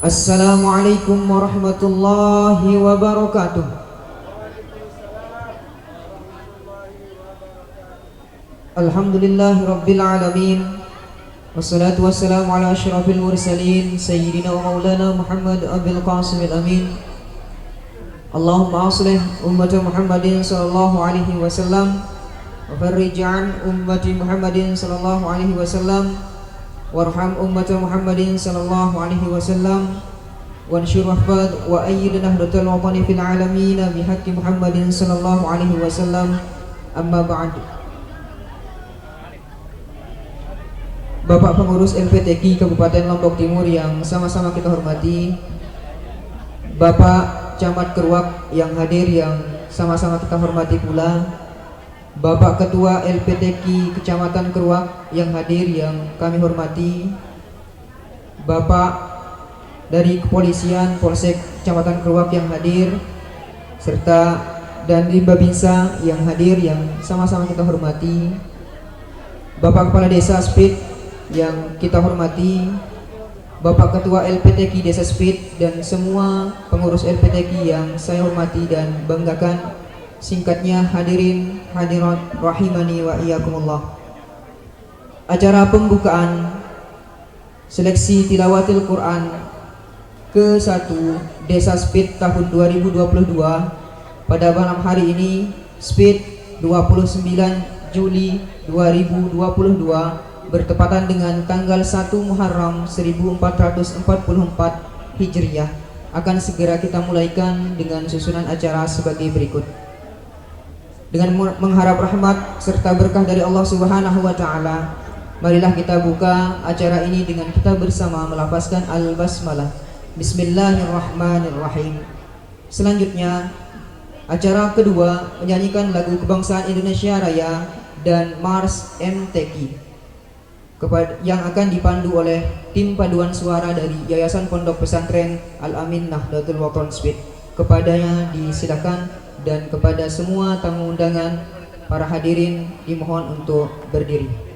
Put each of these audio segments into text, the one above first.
Assalamualaikum warahmatullahi wabarakatuh. Alhamdulillahi rabbil alamin. Wassalatu wassalamu ala asyrafil mursalin Sayyidina wa maulana Muhammad abil qasimil amin. Allahumma aslih ummata Muhammadin sallallahu alaihi wasallam wa farrij an ummati Muhammadin sallallahu alaihi wasallam warham ummata Muhammadin sallallahu alaihi wasallam wansyur wahfad wa ayyid nahdatal watani fil alamin bihaqqi Muhammadin sallallahu alaihi wasallam. Amma ba'd. Bapak pengurus LPTQ Kabupaten Lombok Timur yang sama-sama kita hormati, Bapak Camat Keruak yang hadir yang sama-sama kita hormati pula, Bapak Ketua LPTQ Kecamatan Keruak yang hadir yang kami hormati, Bapak dari Kepolisian Polsek Kecamatan Keruak yang hadir, serta dan di Babinsa yang hadir yang sama-sama kita hormati, Bapak Kepala Desa Spit yang kita hormati, Bapak Ketua LPTQ Desa Spit dan semua pengurus LPTQ yang saya hormati dan banggakan. Singkatnya, hadirin hadirat rahimani wa iyyakumullah. Acara pembukaan seleksi tilawatil Quran ke-1 Desa Spit tahun 2022 pada malam hari ini, Spit 29 Juli 2022, bertepatan dengan tanggal 1 Muharram 1444 Hijriah. Akan segera kita mulaikan dengan susunan acara sebagai berikut. Dengan mengharap rahmat serta berkah dari Allah Subhanahu wa taala, marilah kita buka acara ini dengan kita bersama melafazkan al-basmalah. Bismillahirrahmanirrahim. Selanjutnya, acara kedua menyanyikan lagu kebangsaan Indonesia Raya dan Mars MTQ yang akan dipandu oleh tim paduan suara dari Yayasan Pondok Pesantren Al-Amin Nahdlatul Wathon Spit. Kepadanya disilakan, dan kepada semua tamu undangan, para hadirin dimohon untuk berdiri.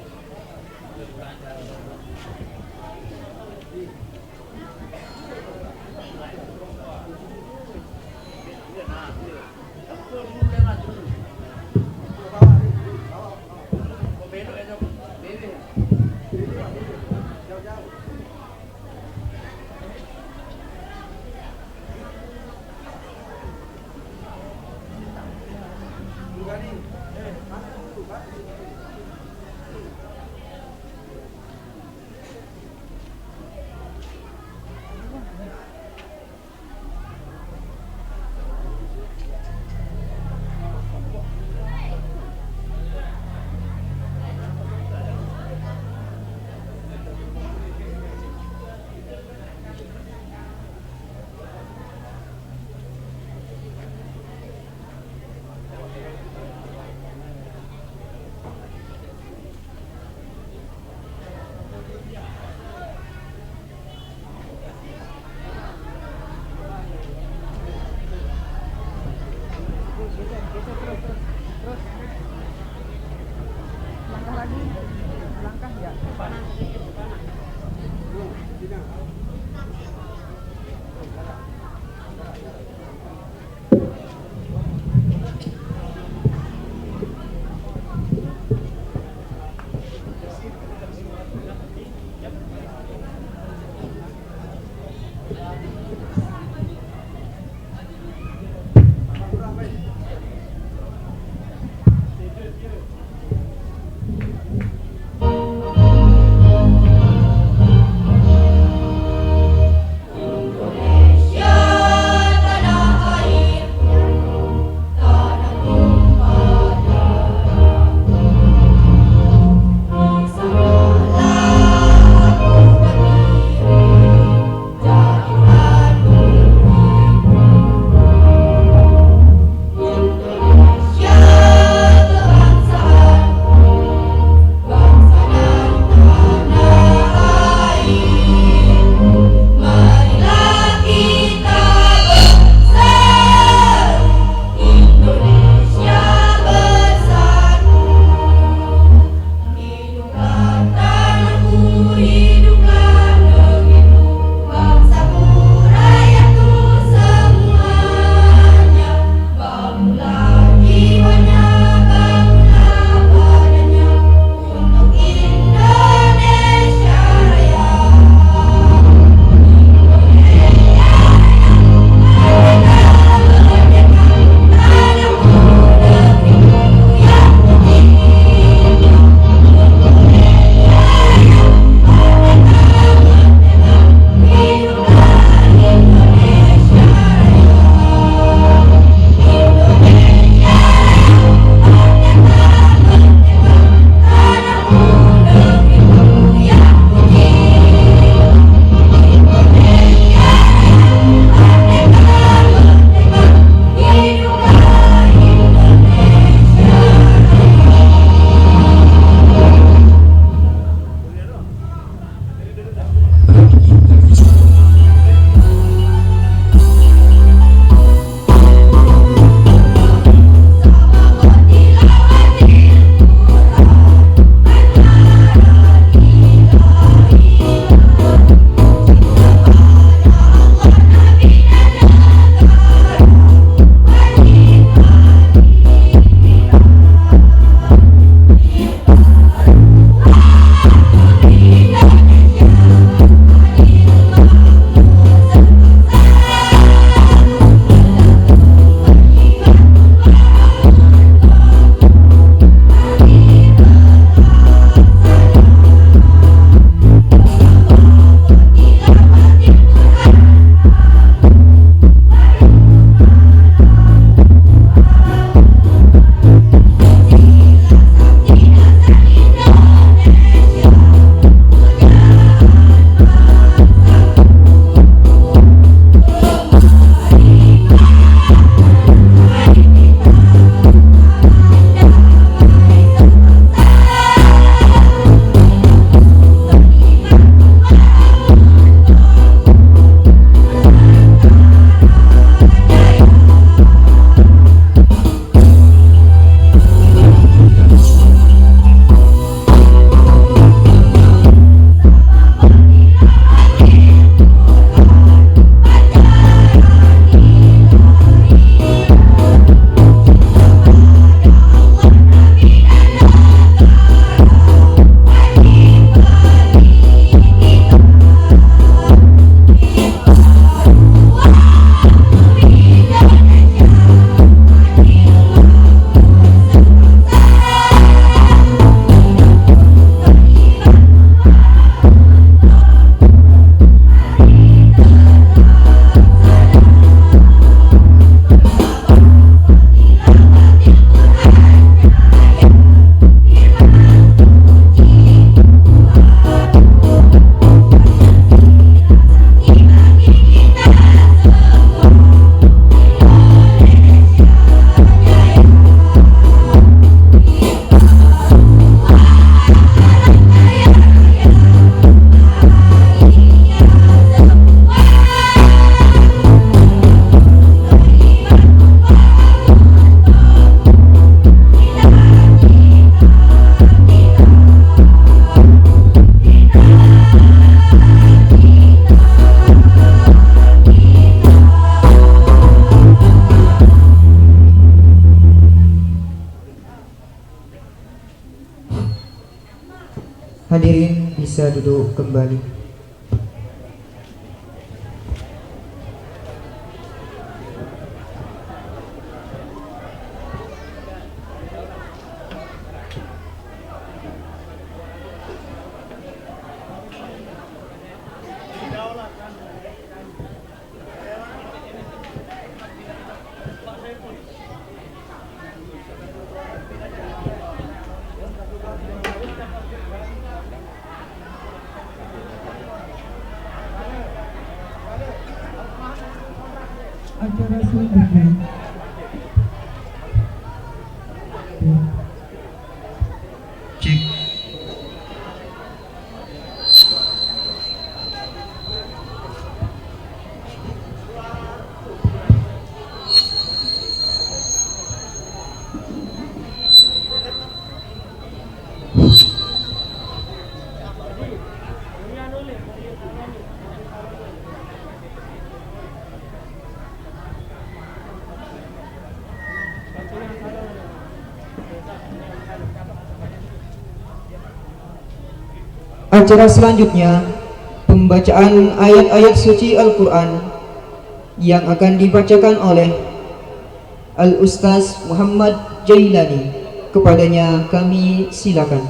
Hadirin bisa duduk kembali. Acara selanjutnya Cek. Acara selanjutnya pembacaan ayat-ayat suci Al-Quran yang akan dibacakan oleh Al-Ustaz Muhammad Jailani. Kepadanya kami silakan.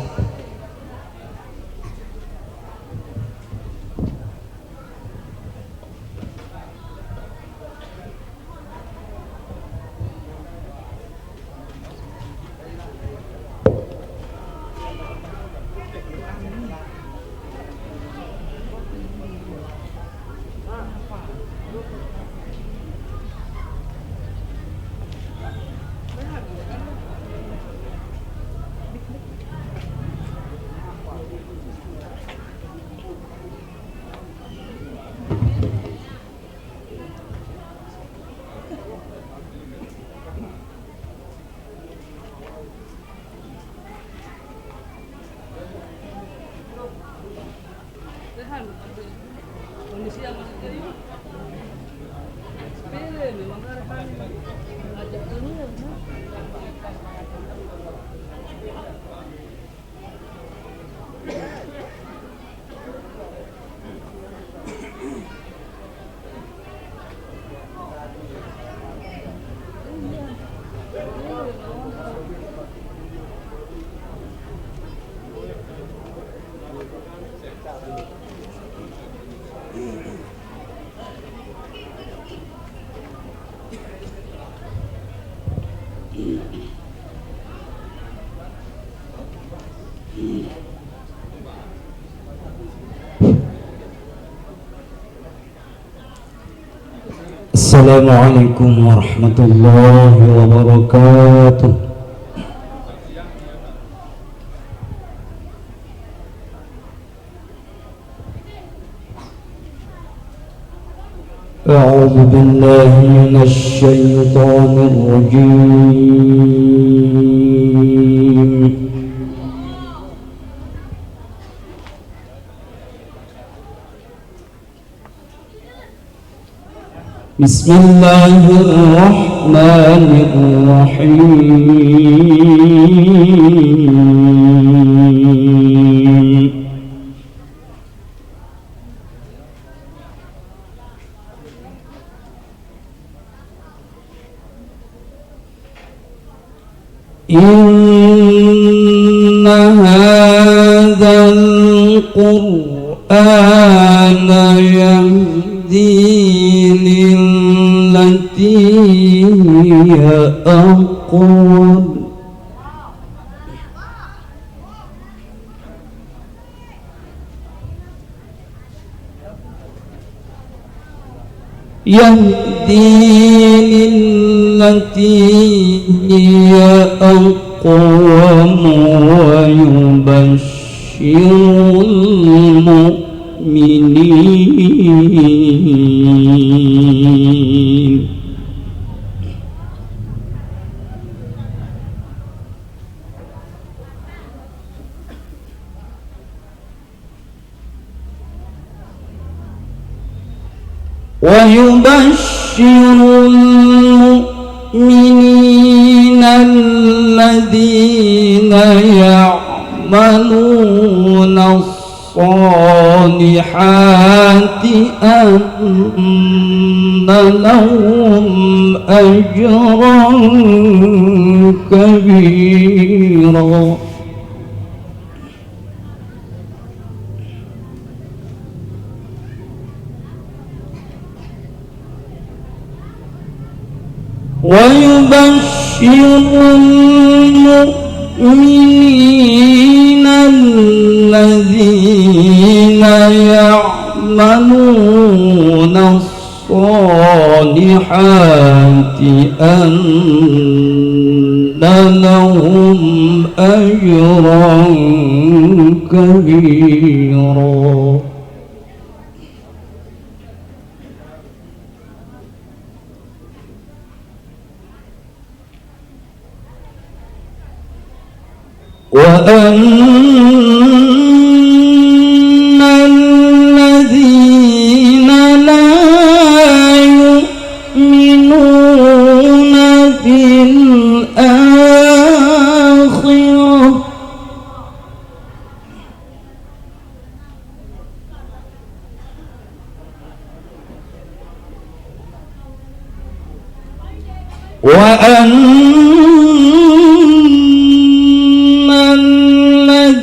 Kondisi yang masih jadi sepele memang harapan ajak dunia Assalamualaikum warahmatullahi wabarakatuh. A'udzu billahi minasy syaithanir rajim. Bismillahirrahmanirrahim. Inna hadzal qur'ana yahdi lillati hiya aqwam. Yahdi lillati hiya aqwam wa yubashshirul mu'minin. ويبشر المؤمنين الذين يعملون يعملون الصالحات أن لهم أجرا كبيرا. ويبشر المؤمنين الذين يعملون الصالحات أن لهم أجرا كبيرا. وأن الذين لا يؤمنون بالآخرة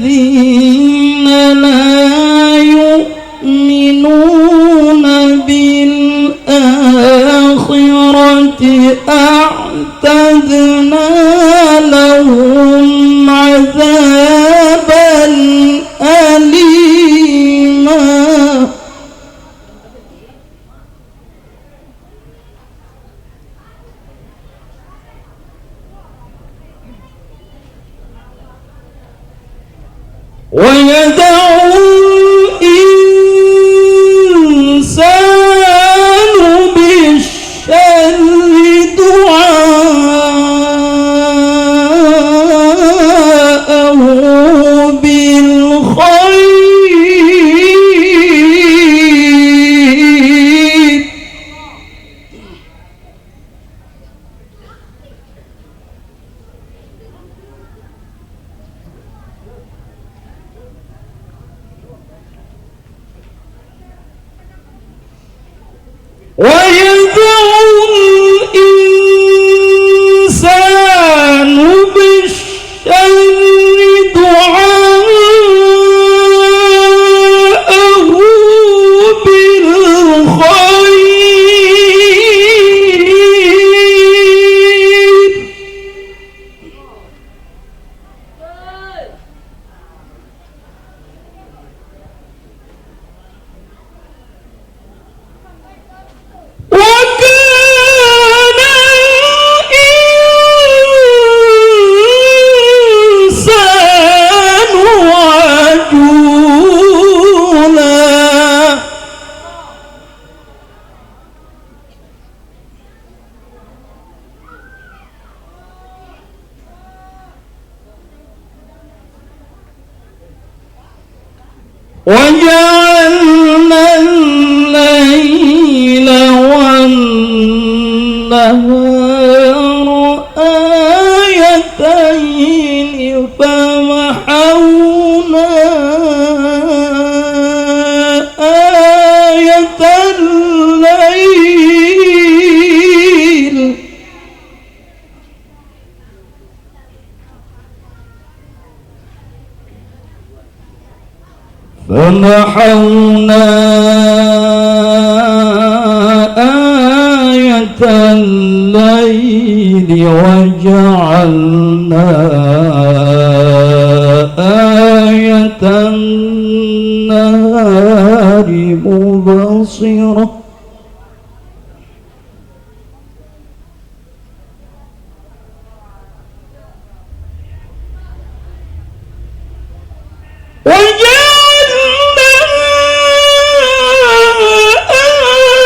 الذين لا يؤمنون بالآخرة أعتدنا لهم عذابا أليما. ويدعو الإنسان بالشر دعاءه بالخير. ويدعو الإنسان بالشر دعاءه بالخير. وكان الإنسان عجولا. وجعلنا الليل والنهار آيتين فمحونا آية الليل فمحونا آية الليل وجعلنا آية النهار مبصرة. وجعلنا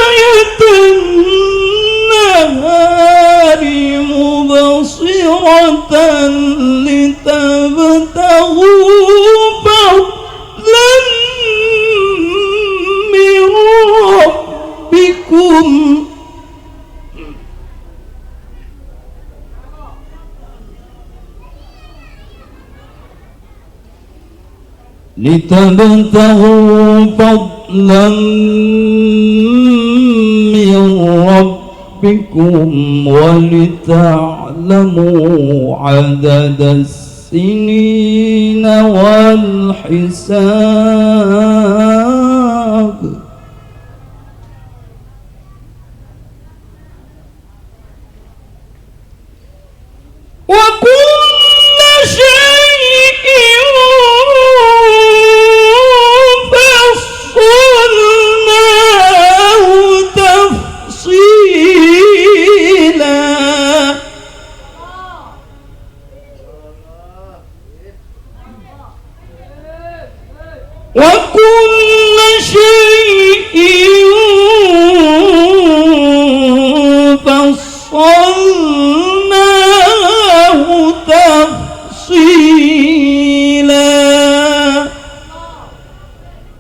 آية النهار مبصرة لتبتغوا فضلا من ربكم لتبتغوا فضلا من ربكم ولتعلموا عدد السنين والحساب وكل شيء فصلناه تفصيلا وكل شيء فصلناه تفصيلا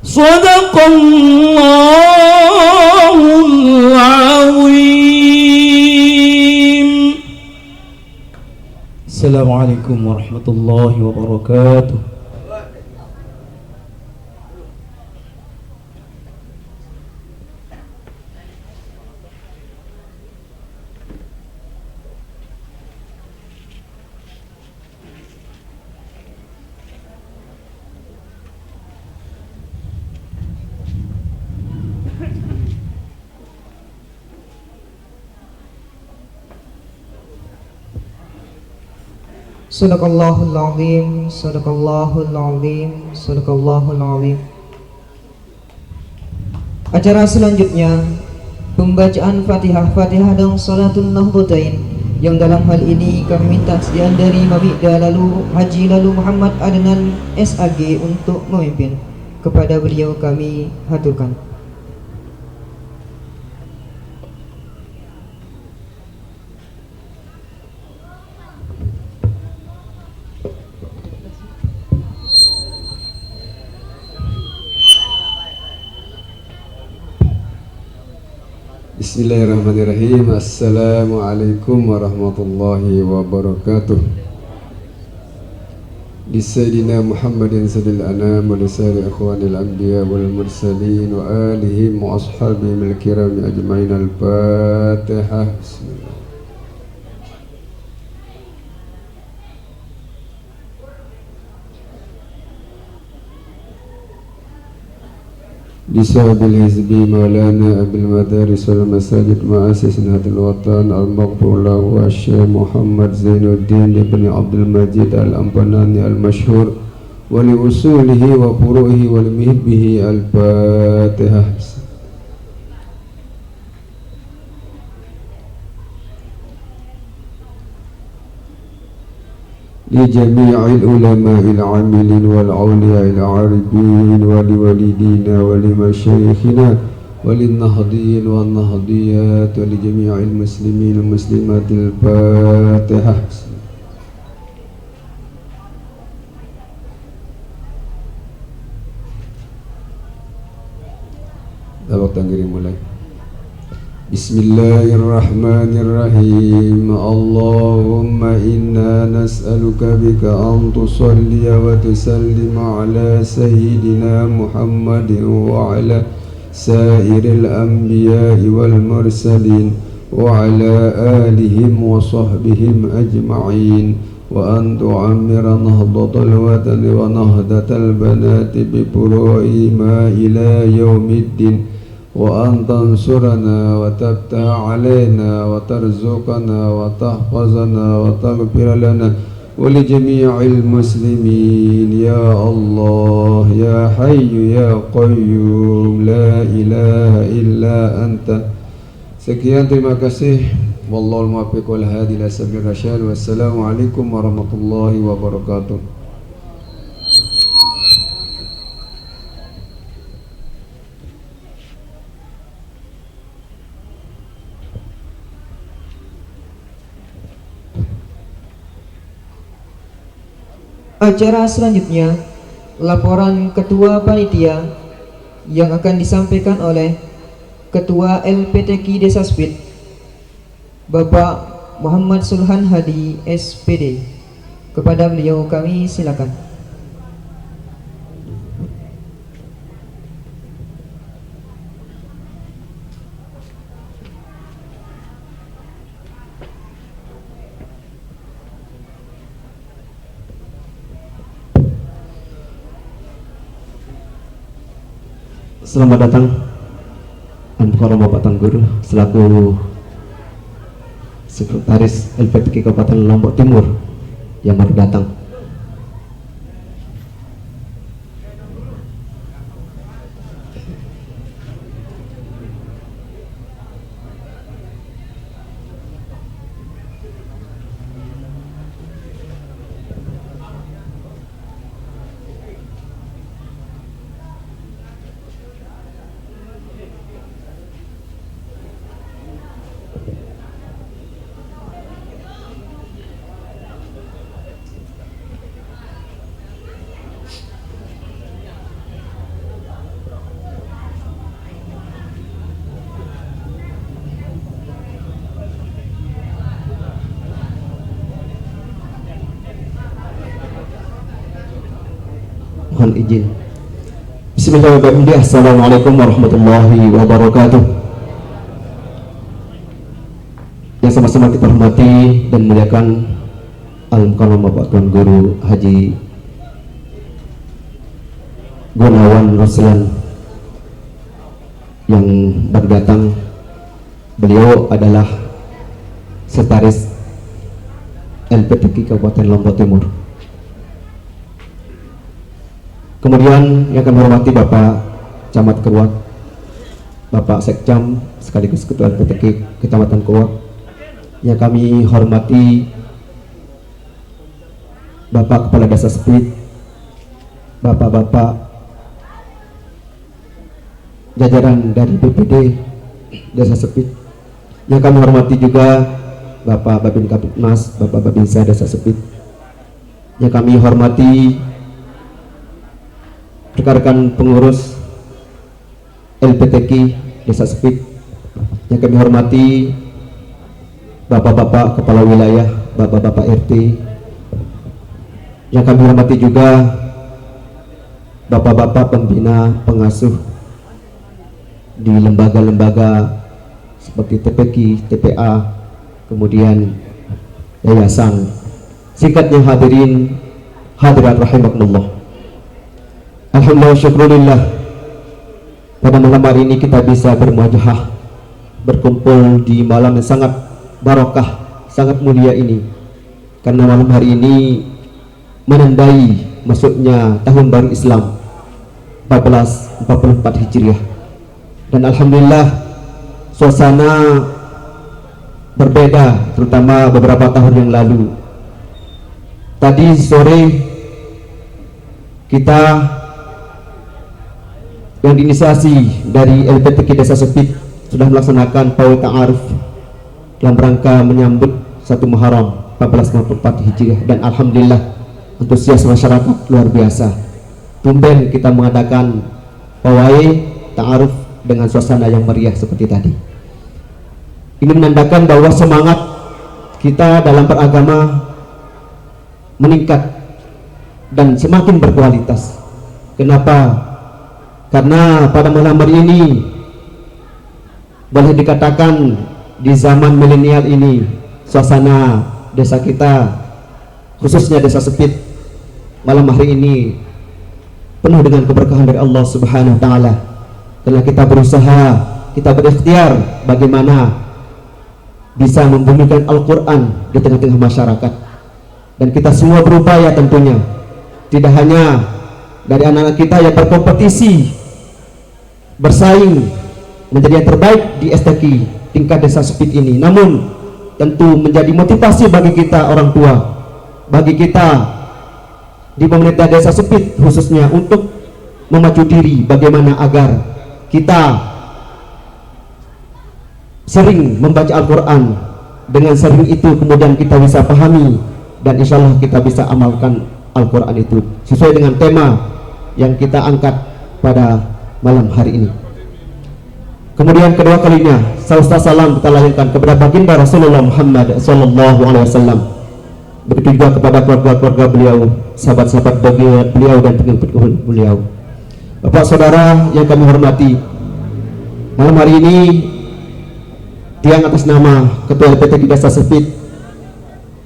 صدق الله العظيم. السلام عليكم ورحمة الله وبركاته. Sadaqallahul azim, sadaqallahul azim, sadaqallahul azim. Acara selanjutnya pembacaan Fatihah dan Salatul Nahdlatain, yang dalam hal ini kami minta kesediaan dari Mabida lalu Haji lalu Muhammad Adnan SAG untuk memimpin. Kepada beliau kami haturkan. Bismillahirrahmanirrahim. Assalamualaikum warahmatullahi wabarakatuh. Li Sayyidina Muhammadin Sayyidil Anam wa li sa'iri akhwanil anbiya wal mursalin wa alihim wa ashabihim al-kiram ajma'in. Al-Fatihah. Bismillah. بسبب الحزب مولانا أبي المدارس والمساجد مؤسس نهضة الوطن المغفور له الشيخ محمد زين الدين بن عبد المجيد الأنبناني المشهور ولأصوله وفروعه ولمحبه. الفاتحة. لجميع العلماء العاملين والأولياء العارفين ولوالدينا ولمشايخنا وللنهضيين والنهضيات ولجميع المسلمين والمسلمات. الفاتحة. Dapat tanggiring mulai. Bismillahirrahmanirrahim. Allahumma inna nas'aluka bika an tusalli wa tusallim ala sayyidina Muhammadin wa ala sairil anbiya'i wal mursalin wa ala alihim wa sahbihim ajma'in wa an tu'ammira nahdatal watani wa nahdatal banati bi furu'i ma ila yaumiddin وأن تنصرنا وتفتح علينا وترزقنا وتحفظنا وتغفر لنا ولجميع المسلمين يا الله يا حي يا قيوم لا إله إلا أنت. Sekian, terima kasih. Wallahul muwaffiq wal hadi ila sabilir rasyad. Wassalamualaikum warahmatullahi wabarakatuh. Acara selanjutnya laporan Ketua Panitia yang akan disampaikan oleh Ketua LPTQ Desa Spit, Bapak Muhammad Sulhan Hadi SPD. Kepada beliau kami silakan. Selamat datang Al-Mukarram Bapak Tuan Guru selaku Sekretaris LPTK Kabupaten Lombok Timur yang baru datang. Mohon izin. Bismillahirrahmanirrahim. Assalamualaikum warahmatullahi wabarakatuh. Yang sama-sama kita hormati dan muliakan Al-Mukarram Bapak Tuan Guru Haji Gunawan Ruslan yang baru datang. Beliau adalah Sekretaris LPTK Kabupaten Lombok Timur. Kemudian yang kami hormati Bapak Camat Keruak, Bapak Sekcam sekaligus Ketua LPTK Kecamatan Keruak. Yang kami hormati Bapak Kepala Desa Sepit, Bapak-bapak jajaran dari BPD Desa Sepit. Yang kami hormati juga Bapak Babin Kapitmas, Bapak Babinsa Desa Sepit. Yang kami hormati rekan-rekan pengurus LPTK Desa Sepit. Yang kami hormati Bapak-bapak Kepala Wilayah, Bapak-bapak RT. Yang kami hormati juga Bapak-bapak pembina pengasuh di lembaga-lembaga seperti TPQ, TPA, kemudian yayasan. Singkatnya hadirin hadirat rahimakumullah. Alhamdulillah syukurillah, pada malam hari ini kita bisa bermuajahah, berkumpul di malam yang sangat barokah, sangat mulia ini. Karena malam hari ini menandai masuknya tahun baru Islam 1444 Hijriah. Dan alhamdulillah suasana berbeda, terutama beberapa tahun yang lalu. Tadi sore kita yang diinisiasi dari LPTK Desa Sepit sudah melaksanakan Paul Ta'aruf dalam rangka menyambut 1 Muharram 1444 Hijriah, dan alhamdulillah antusias masyarakat luar biasa. Tumben kita mengadakan pawai Ta'aruf dengan suasana yang meriah seperti tadi. Ini menandakan bahwa semangat kita dalam beragama meningkat dan semakin berkualitas. Kenapa? Karena pada malam hari ini boleh dikatakan di zaman milenial ini suasana desa kita, khususnya Desa Sepit, malam hari ini penuh dengan keberkahan dari Allah Subhanahu wa taala. Karena kita berusaha, kita berikhtiar bagaimana bisa membumikan Al-Qur'an di tengah-tengah masyarakat. Dan kita semua berupaya tentunya, tidak hanya dari anak-anak kita yang berkompetisi bersaing menjadi yang terbaik di STQ tingkat Desa Sepit ini, namun tentu menjadi motivasi bagi kita orang tua, bagi kita di pemerintah Desa Sepit khususnya, untuk memacu diri bagaimana agar kita sering membaca Al-Quran. Dengan sering itu kemudian kita bisa pahami dan insya Allah kita bisa amalkan Al-Quran itu sesuai dengan tema yang kita angkat pada malam hari ini. Kemudian kedua kalinya salam kita layangkan kepada baginda Rasulullah Muhammad sallallahu alaihi wasallam. Begitu juga kepada keluarga-keluarga beliau, sahabat-sahabat beliau dan pengikut beliau. Bapak saudara yang kami hormati, malam hari ini tiang atas nama Ketua LPTK Desa Sepit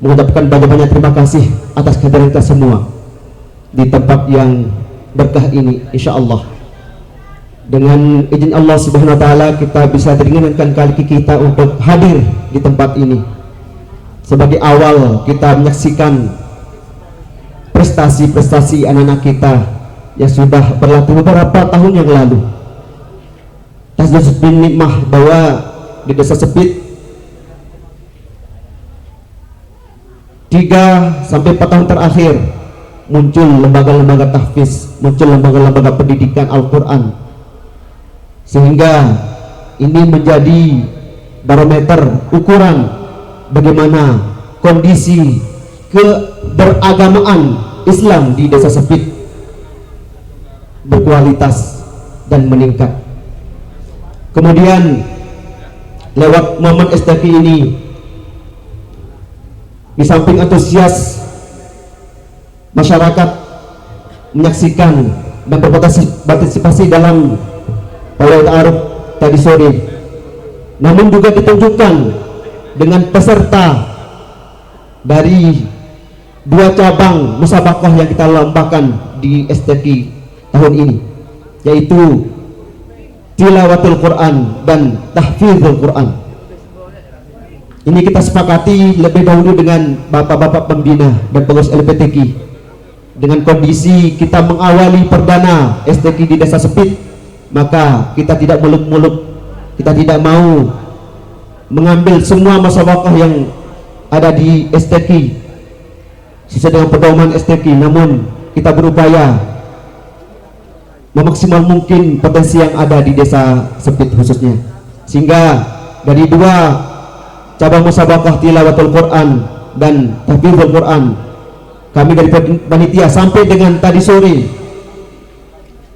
mengucapkan banyak-banyak terima kasih atas kehadiran kita semua di tempat yang berkah ini, insya Allah. Dengan izin Allah Subhanahu wa taala kita bisa diringankan kaki kita untuk hadir di tempat ini. Sebagai awal kita menyaksikan prestasi-prestasi anak-anak kita yang sudah berlatih beberapa tahun yang lalu. Tasdus bin nikmah bahwa di Desa Sepit 3 sampai 4 tahun terakhir muncul lembaga-lembaga tahfiz, muncul lembaga-lembaga pendidikan Al-Quran, sehingga ini menjadi barometer ukuran bagaimana kondisi keberagamaan Islam di Desa Sepit berkualitas dan meningkat. Kemudian lewat momen STQ ini, di samping antusias masyarakat menyaksikan dan berpartisipasi dalam Paul Ta'aruf tadi sore, namun juga ditunjukkan dengan peserta dari 2 cabang musabaqah yang kita lombakan di STQ tahun ini, yaitu tilawatul Quran dan tahfizul Quran. Ini kita sepakati lebih dahulu dengan bapak-bapak pembina dan pengurus LPTQ. Dengan kondisi kita mengawali perdana STQ di Desa Sepit, maka kita tidak muluk-muluk, kita tidak mau mengambil semua musabaqah yang ada di STQ sesuai dengan pedoman STQ, namun kita berupaya memaksimal mungkin potensi yang ada di Desa Sepit khususnya, sehingga dari 2 cabang musabaqah tilawatul Quran dan tahfizul Quran, kami dari panitia sampai dengan tadi sore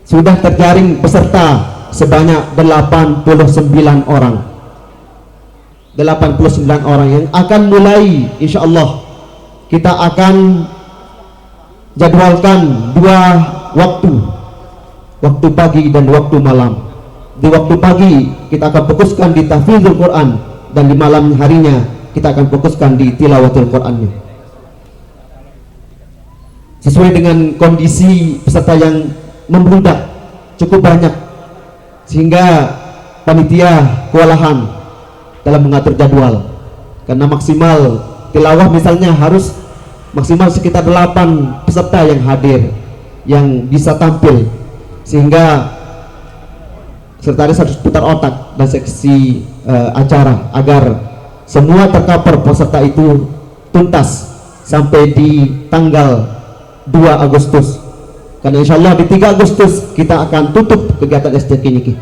sudah terjaring peserta sebanyak 89 orang. 89 orang yang akan mulai, insya Allah kita akan jadwalkan 2 waktu pagi dan waktu malam. Di waktu pagi kita akan fokuskan di tahfizul Quran, dan di malam harinya kita akan fokuskan di tilawatul Qurannya. Sesuai dengan kondisi peserta yang membludak cukup banyak, sehingga panitia kewalahan dalam mengatur jadwal, karena maksimal tilawah misalnya harus maksimal sekitar 8 peserta yang hadir, yang bisa tampil, sehingga sekretaris harus putar otak dan seksi acara agar semua tercover peserta itu tuntas sampai di tanggal 2 Agustus, karena insya Allah di 3 Agustus kita akan tutup kegiatan STQ ini.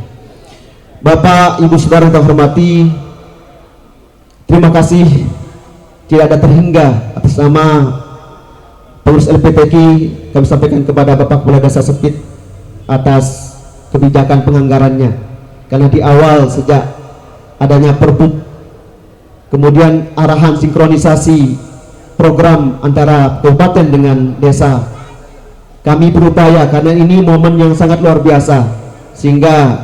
Bapak Ibu Saudara yang hormati, terima kasih tidak ada terhingga atas nama pengurus LPTQ kami sampaikan kepada Bapak Kepala Desa Sepit atas kebijakan penganggarannya, karena di awal sejak adanya Perbup, kemudian arahan sinkronisasi program antara kabupaten dengan desa, kami berupaya karena ini momen yang sangat luar biasa, sehingga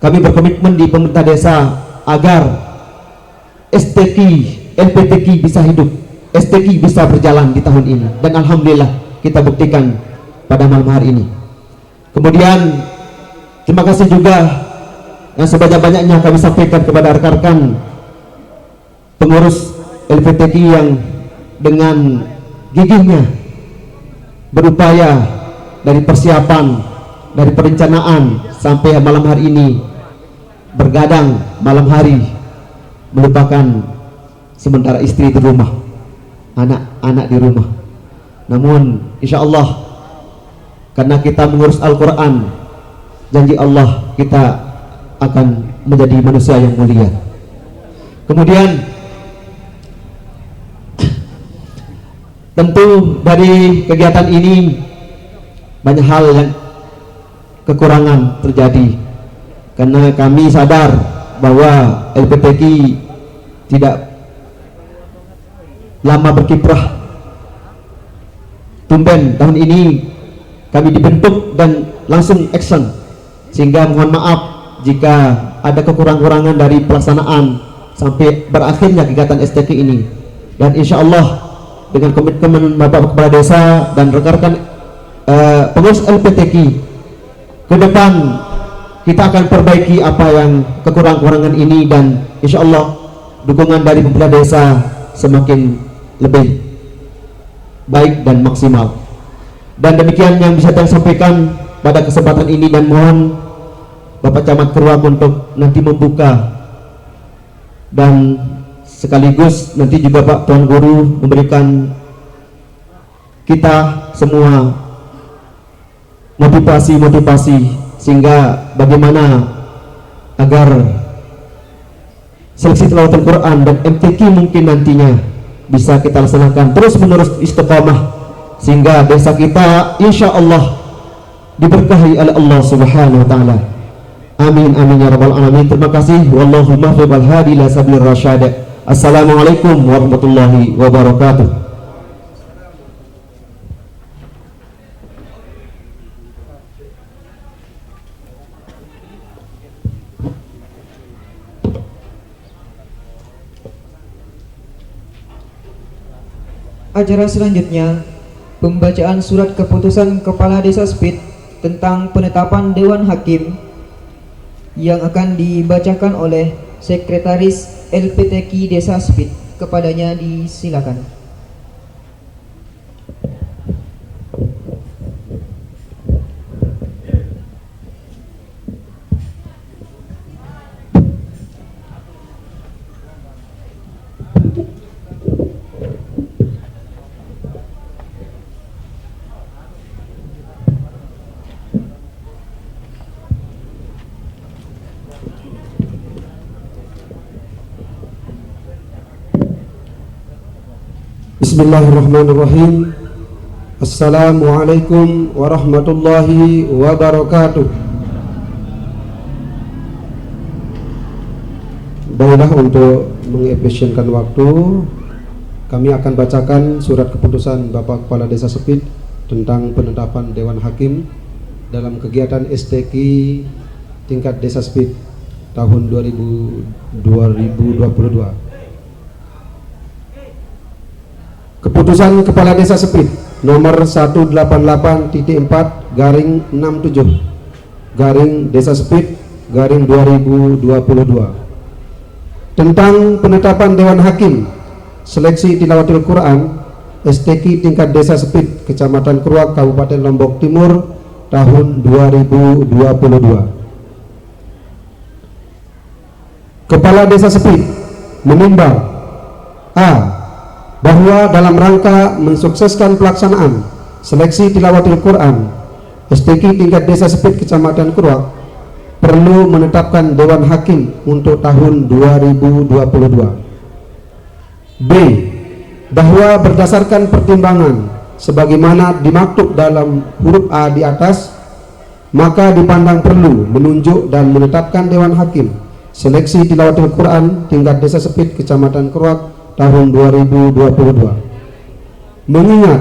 kami berkomitmen di pemerintah desa agar STQ LPTQ bisa hidup, STQ bisa berjalan di tahun ini, dan alhamdulillah kita buktikan pada malam hari ini. Kemudian terima kasih juga yang sebanyak-banyaknya kami sampaikan kepada rekan-rekan pengurus LPTQ yang dengan gigihnya berupaya dari persiapan, dari perencanaan sampai malam hari ini bergadang malam hari, melupakan sementara istri di rumah, anak-anak di rumah. Namun insya Allah karena kita mengurus Al-Quran, janji Allah kita akan menjadi manusia yang mulia. Kemudian tentu dari kegiatan ini banyak hal yang kekurangan terjadi, karena kami sadar bahwa LPTQ tidak lama berkiprah. Tumben tahun ini kami dibentuk dan langsung action, sehingga mohon maaf jika ada kekurangan-kurangan dari pelaksanaan sampai berakhirnya kegiatan STQ ini. Dan insya Allah dengan komitmen Bapak Kepala Desa dan rekan-rekan pengurus LPTQ, ke depan kita akan perbaiki apa yang kekurangan-kekurangan ini, dan insya Allah dukungan dari pemerintah desa semakin lebih baik dan maksimal. Dan demikian yang bisa saya sampaikan pada kesempatan ini, dan mohon Bapak Camat Keruak untuk nanti membuka dan sekaligus nanti juga Pak Tuan Guru memberikan kita semua motivasi sehingga bagaimana agar seleksi tilawatul Quran dan MTQ mungkin nantinya bisa kita laksanakan terus menerus istiqamah, sehingga desa kita insya Allah diberkahi oleh Allah Subhanahu wa taala. Amin amin ya rabbal alamin. Terima kasih. Wallahu muwaffiq wal hadi ila sabilir rasyad. Assalamualaikum warahmatullahi wabarakatuh. Acara selanjutnya, pembacaan surat keputusan Kepala Desa Spit tentang penetapan Dewan Hakim yang akan dibacakan oleh Sekretaris LPTQ Desa Spit. Kepadanya disilakan. Bismillahirrahmanirrahim. Assalamualaikum warahmatullahi wabarakatuh. Baiklah, untuk mengefisienkan waktu, kami akan bacakan surat keputusan Bapak Kepala Desa Spit tentang penetapan Dewan Hakim dalam kegiatan STQ tingkat Desa Spit tahun 2022. Keputusan Kepala Desa Spit nomor 188/4/67 Desa Spit /2022 tentang penetapan Dewan Hakim seleksi tilawatul Quran STQ tingkat Desa Spit Kecamatan Keruak Kabupaten Lombok Timur tahun 2022. Kepala Desa Spit menimbang A, bahwa dalam rangka mensukseskan pelaksanaan seleksi tilawatul Quran STQ tingkat Desa Spit Kecamatan Keruak perlu menetapkan Dewan Hakim untuk tahun 2022. B, bahwa berdasarkan pertimbangan sebagaimana dimaktub dalam huruf A di atas, maka dipandang perlu menunjuk dan menetapkan Dewan Hakim seleksi tilawatul Quran tingkat Desa Spit Kecamatan Keruak tahun 2022. Mengingat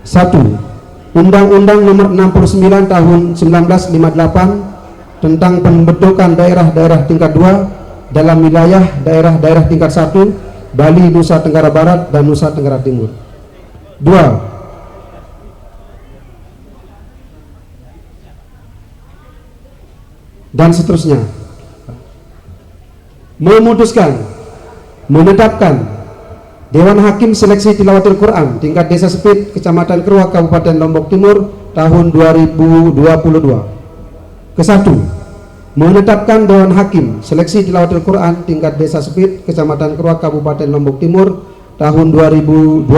1. Undang-Undang Nomor 69 Tahun 1958 tentang pembentukan daerah-daerah tingkat 2 dalam wilayah daerah-daerah tingkat 1 Bali, Nusa Tenggara Barat dan Nusa Tenggara Timur. 2. Dan seterusnya. Memutuskan menetapkan Dewan Hakim seleksi tilawatul Quran tingkat Desa Spit Kecamatan Keruak Kabupaten Lombok Timur tahun 2022. Ke-1, menetapkan Dewan Hakim seleksi tilawatul Quran tingkat Desa Spit Kecamatan Keruak Kabupaten Lombok Timur tahun 2022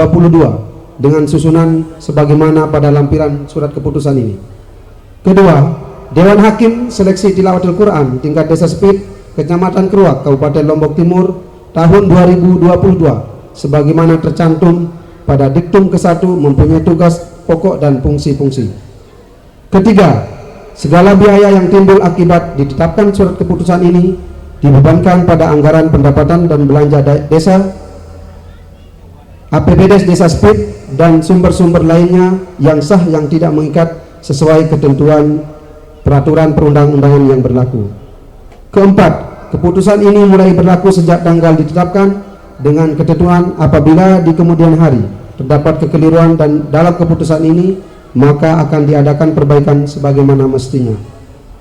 dengan susunan sebagaimana pada lampiran surat keputusan ini. Kedua, Dewan Hakim seleksi tilawatul Quran tingkat Desa Spit Kecamatan Keruak Kabupaten Lombok Timur tahun 2022 sebagaimana tercantum pada diktum ke-1 mempunyai tugas pokok dan fungsi-fungsi. Ketiga, segala biaya yang timbul akibat ditetapkan surat keputusan ini dibebankan pada anggaran pendapatan dan belanja desa, APBD Desa Spit dan sumber-sumber lainnya yang sah yang tidak mengikat sesuai ketentuan peraturan perundang-undangan yang berlaku. Keempat, keputusan ini mulai berlaku sejak tanggal ditetapkan dengan ketentuan apabila di kemudian hari terdapat kekeliruan dan dalam keputusan ini maka akan diadakan perbaikan sebagaimana mestinya.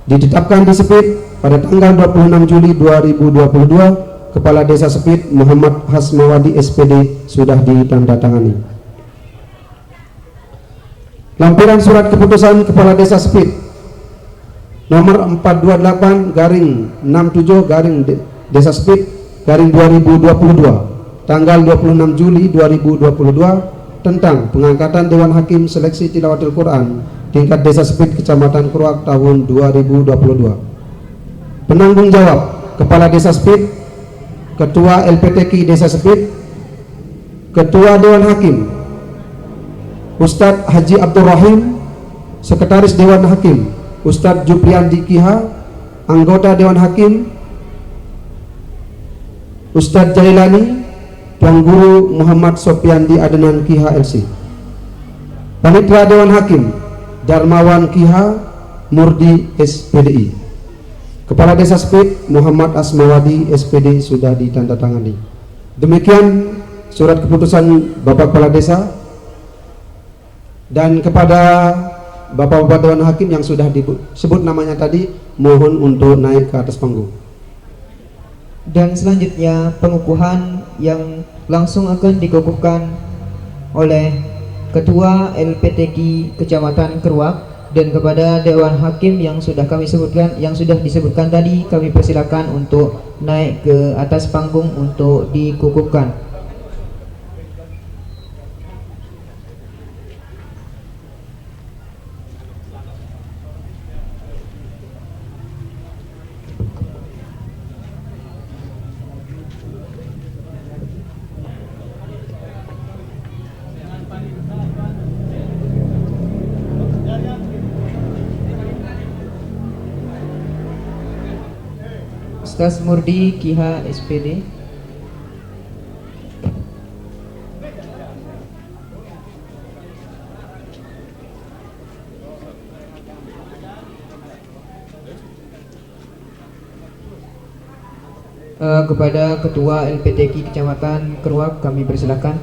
Ditetapkan di Sepit pada tanggal 26 Juli 2022, Kepala Desa Sepit Muhammad Hasmawadi SPD sudah ditandatangani. Lampiran surat keputusan Kepala Desa Sepit nomor 428/67 Desa Sepit /2022 tanggal 26 Juli 2022 tentang pengangkatan Dewan Hakim Seleksi Tilawatil Quran tingkat Desa Sepit Kecamatan Keruak tahun 2022. Penanggung jawab Kepala Desa Sepit, Ketua LPTQ Desa Sepit, Ketua Dewan Hakim Ustadz Haji Abdul Rahim, Sekretaris Dewan Hakim Ustadz Jupriandi Kiha, Anggota Dewan Hakim Ustadz Jailani, Tuan Guru Muhammad Sopiandi Adenan Kiha LC, Panitera Dewan Hakim Darmawan Kiha Murdi SPDI, Kepala Desa Sepit Muhammad Asmawadi SPD sudah ditandatangani. Demikian surat keputusan Bapak Kepala Desa, dan kepada Bapak-Bapak Dewan Hakim yang sudah disebut namanya tadi, mohon untuk naik ke atas panggung. Dan selanjutnya pengukuhan yang langsung akan dikukuhkan oleh Ketua LPTQ Kecamatan Keruak, dan kepada Dewan Hakim yang sudah kami sebutkan, yang sudah disebutkan tadi, kami persilakan untuk naik ke atas panggung untuk dikukuhkan. Ustaz Murdi Kiha SPD. Kepada Ketua LPTQ Kecamatan Keruak kami persilakan.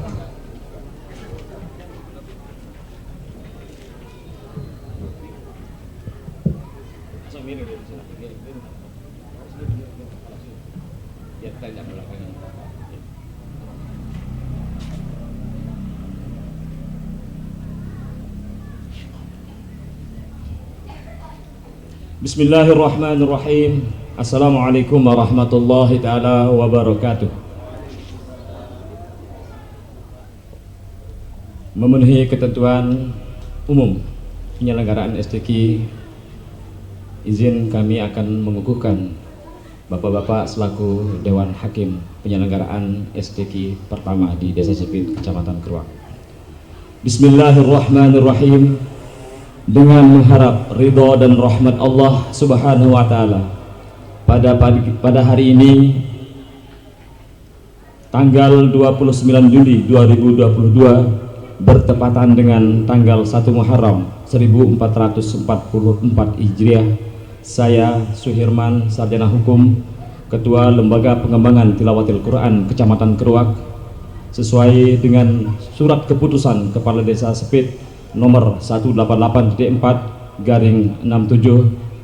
Bismillahirrahmanirrahim. Assalamualaikum warahmatullahi ta'ala wabarakatuh. Memenuhi ketentuan umum penyelenggaraan STQ, izin kami akan mengukuhkan Bapak-bapak selaku Dewan Hakim penyelenggaraan STQ pertama di Desa Sepit Kecamatan Keruak. Bismillahirrahmanirrahim. Dengan mengharap ridho dan rahmat Allah Subhanahu wa Ta'ala, pada hari ini tanggal 29 Juli 2022 bertepatan dengan tanggal 1 Muharram 1444 Hijriah, saya Suhirman Sarjana Hukum, Ketua Lembaga Pengembangan Tilawatil Quran Kecamatan Keruak, sesuai dengan surat keputusan Kepala Desa Sepit nomor 188.4/67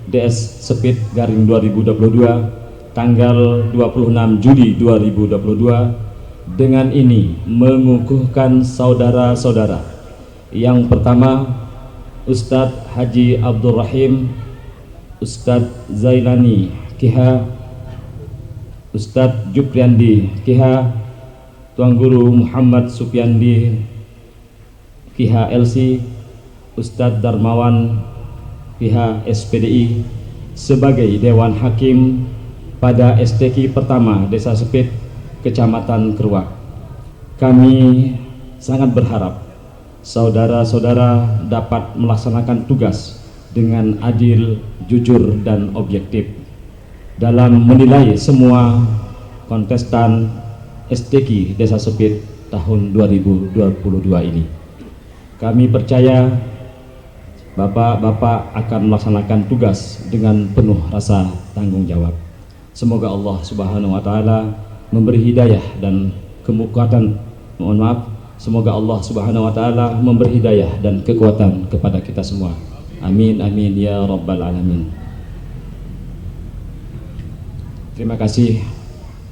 DS Sepit garing 2022 tanggal 26 Juli 2022, dengan ini mengukuhkan saudara-saudara. Yang pertama, Ustadz Haji Abdul Rahim, Ustadz Zailani Kiha, Ustadz Jupriandi Kiha, Tuan Guru Muhammad Supiandi Kiha LC, Ustadz Darmawan Kiha SPDI sebagai Dewan Hakim pada STQ pertama Desa Sepit Kecamatan Keruak. Kami sangat berharap saudara-saudara dapat melaksanakan tugas dengan adil, jujur, dan objektif dalam menilai semua kontestan STQ Desa Sepit tahun 2022 ini. Kami percaya Bapak-bapak akan melaksanakan tugas dengan penuh rasa tanggung jawab. Semoga Allah Subhanahu wa Ta'ala memberi hidayah dan kekuatan. Semoga Allah Subhanahu wa Ta'ala memberi hidayah dan kekuatan kepada kita semua. Amin amin ya rabbal alamin. Terima kasih.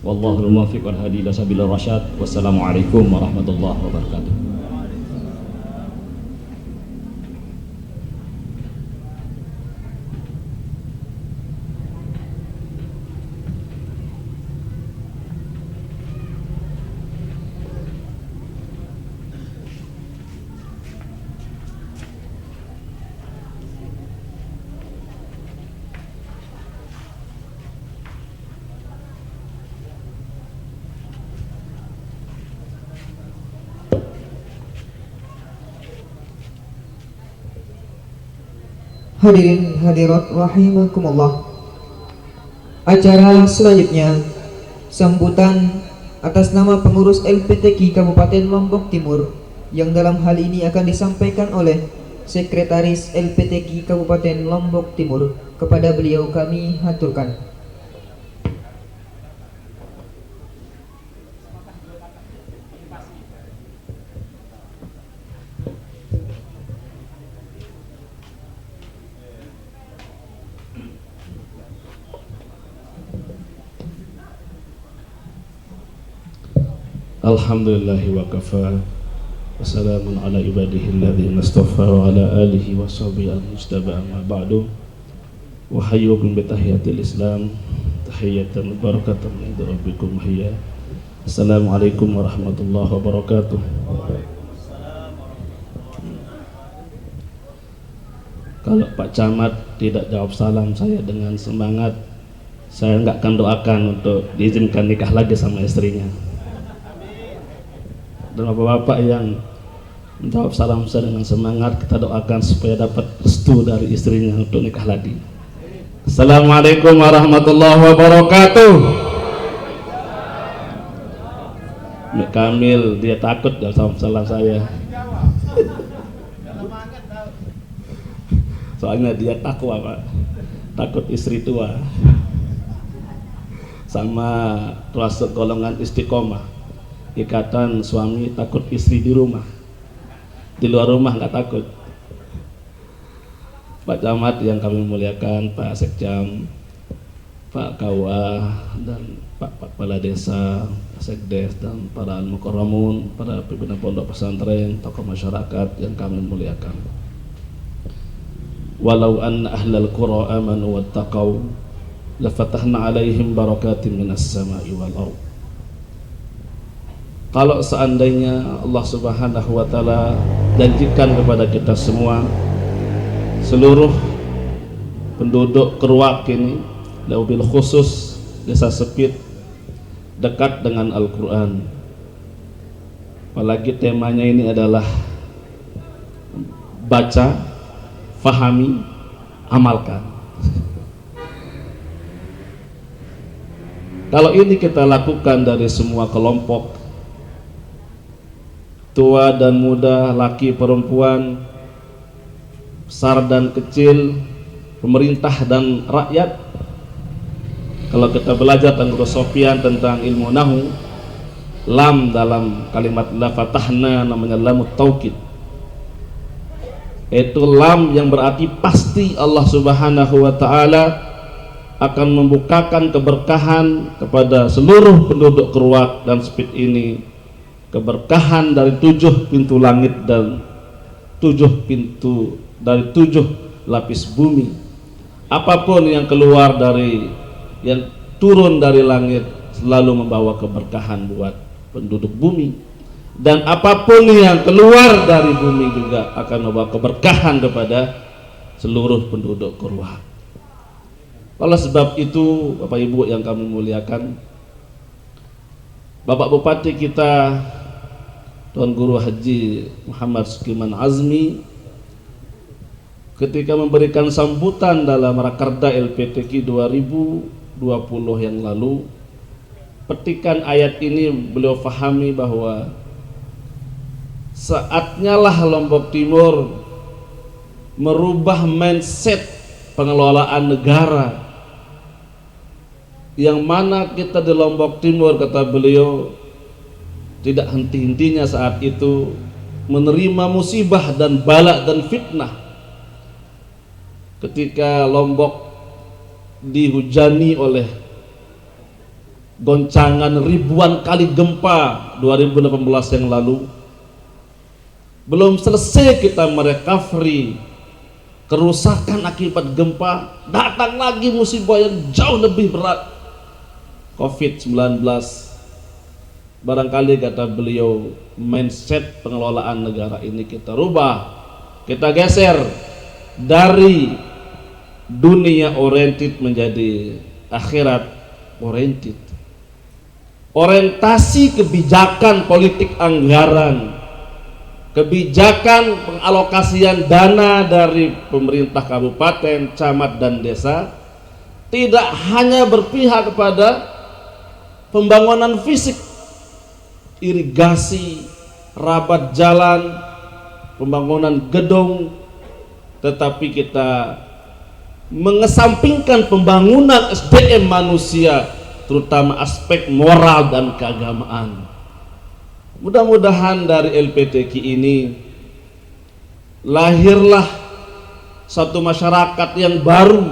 Wallahul muwaffiq wal hadi ila sabilir rasyad. Wassalamualaikum warahmatullahi wabarakatuh. Hadirin hadirat rahimakumullah. Acara selanjutnya sambutan atas nama pengurus LPTQ Kabupaten Lombok Timur yang dalam hal ini akan disampaikan oleh Sekretaris LPTQ Kabupaten Lombok Timur. Kepada beliau kami haturkan. Alhamdulillahi wa kafa. Wassalamun ala ibadihi alladhina istafa wa ala alihi wa sahbihi al-mustaba amma ba'du. Wa hayyukum bi tahiyatil Islam tahiyatan barakatan min rabbikum hayya. Assalamualaikum warahmatullahi wabarakatuh. Kalau Pak Camat tidak jawab salam saya dengan semangat, saya enggak akan doakan untuk diizinkan nikah lagi sama istrinya. Dan bapak-bapak yang menjawab salam saya dengan semangat, kita doakan supaya dapat restu dari istrinya untuk nikah lagi. Assalamualaikum warahmatullahi wabarakatuh. Mek Kamil dia takut jawab salam saya. Soalnya dia takwa Pak, takut istri tua. Sama termasuk golongan istiqomah. Ikatan suami takut istri di rumah, di luar rumah nggak takut. Pak Camat yang kami muliakan, Pak Sekjam, Pak Kawa, dan Pak Kepala Desa, Pak Sekdes, dan para al-mukarramun, para pimpinan pondok pesantren, tokoh masyarakat yang kami muliakan. Walau anna ahlal qura amanu wattaqaw lafatahna alaihim barakatim minas sama'i wal ardh. Kalau seandainya Allah Subhanahu wa taala janjikan kepada kita semua, seluruh penduduk Keruak ini, wabil khusus Desa Sepit, dekat dengan Al-Quran. Apalagi temanya ini adalah baca, fahami, amalkan. Kalau ini kita lakukan dari semua kelompok, tua dan muda, laki perempuan, besar dan kecil, pemerintah dan rakyat. Kalau kita belajar tentang filosofian, tentang ilmu nahu, lam dalam kalimat la fatahna namanya lamut taukid. Itu lam yang berarti pasti Allah Subhanahu wa taala akan membukakan keberkahan kepada seluruh penduduk Keruak dan Sepit ini. Keberkahan dari 7 pintu langit dan 7 pintu dari 7 lapis bumi. Apapun yang keluar dari, yang turun dari langit selalu membawa keberkahan buat penduduk bumi, dan apapun yang keluar dari bumi juga akan membawa keberkahan kepada seluruh penduduk Keruak. Oleh sebab itu, Bapak Ibu yang kami muliakan, Bapak Bupati kita Tuan Guru Haji Muhammad Sukiman Azmi ketika memberikan sambutan dalam Rakerda LPTQ 2020 yang lalu, petikan ayat ini beliau fahami bahwa saatnya lah Lombok Timur merubah mindset pengelolaan negara, yang mana kita di Lombok Timur, kata beliau, tidak henti-hentinya saat itu menerima musibah dan bala dan fitnah. Ketika Lombok dihujani oleh goncangan ribuan kali gempa 2018 yang lalu, belum selesai kita merecovery kerusakan akibat gempa, datang lagi musibah yang jauh lebih berat, COVID-19. Barangkali kata beliau, mindset pengelolaan negara ini kita rubah, kita geser dari dunia oriented menjadi akhirat oriented. Orientasi kebijakan politik anggaran, kebijakan pengalokasian dana dari pemerintah kabupaten, camat dan desa tidak hanya berpihak kepada pembangunan fisik, irigasi, rabat jalan, pembangunan gedung, tetapi kita mengesampingkan pembangunan SDM manusia, terutama aspek moral dan keagamaan. Mudah-mudahan dari LPTQ ini lahirlah satu masyarakat yang baru,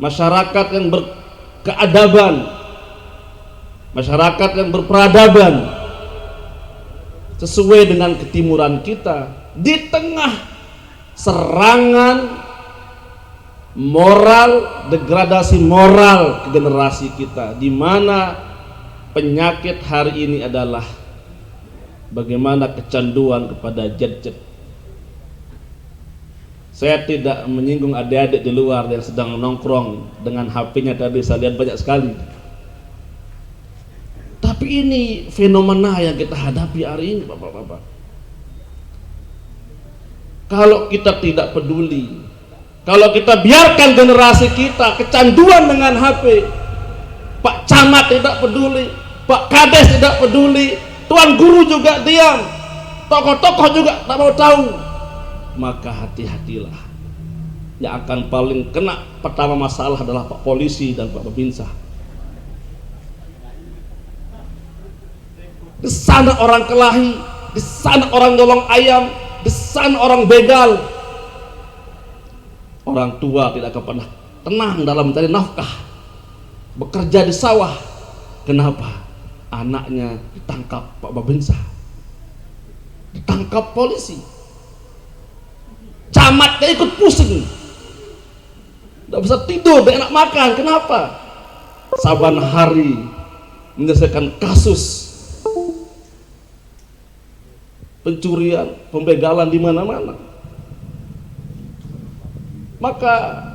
masyarakat yang berkeadaban, masyarakat yang berperadaban, sesuai dengan ketimuran kita di tengah serangan moral, degradasi moral ke generasi kita, di mana penyakit hari ini adalah bagaimana kecanduan kepada gadget. Saya tidak menyinggung adik-adik di luar yang sedang nongkrong dengan HP-nya tadi, saya lihat banyak sekali. Tapi ini fenomena yang kita hadapi hari ini, Bapak-bapak. Kalau kita tidak peduli, kalau kita biarkan generasi kita kecanduan dengan HP, Pak Camat tidak peduli, Pak Kades tidak peduli, Tuan Guru juga diam, tokoh-tokoh juga tak mau tahu, maka hati-hatilah. Yang akan paling kena pertama masalah adalah Pak Polisi dan Pak Babinsa. Di sana orang kelahi, di sana orang nyolong ayam, di sana orang begal. Orang tua tidak akan pernah tenang dalam mencari nafkah, bekerja di sawah. Kenapa? Anaknya ditangkap Pak Babinsa, ditangkap polisi, camatnya ikut pusing, tidak bisa tidur, tidak enak makan. Kenapa? Saban hari menyelesaikan kasus pencurian, pembegalan di mana-mana. Maka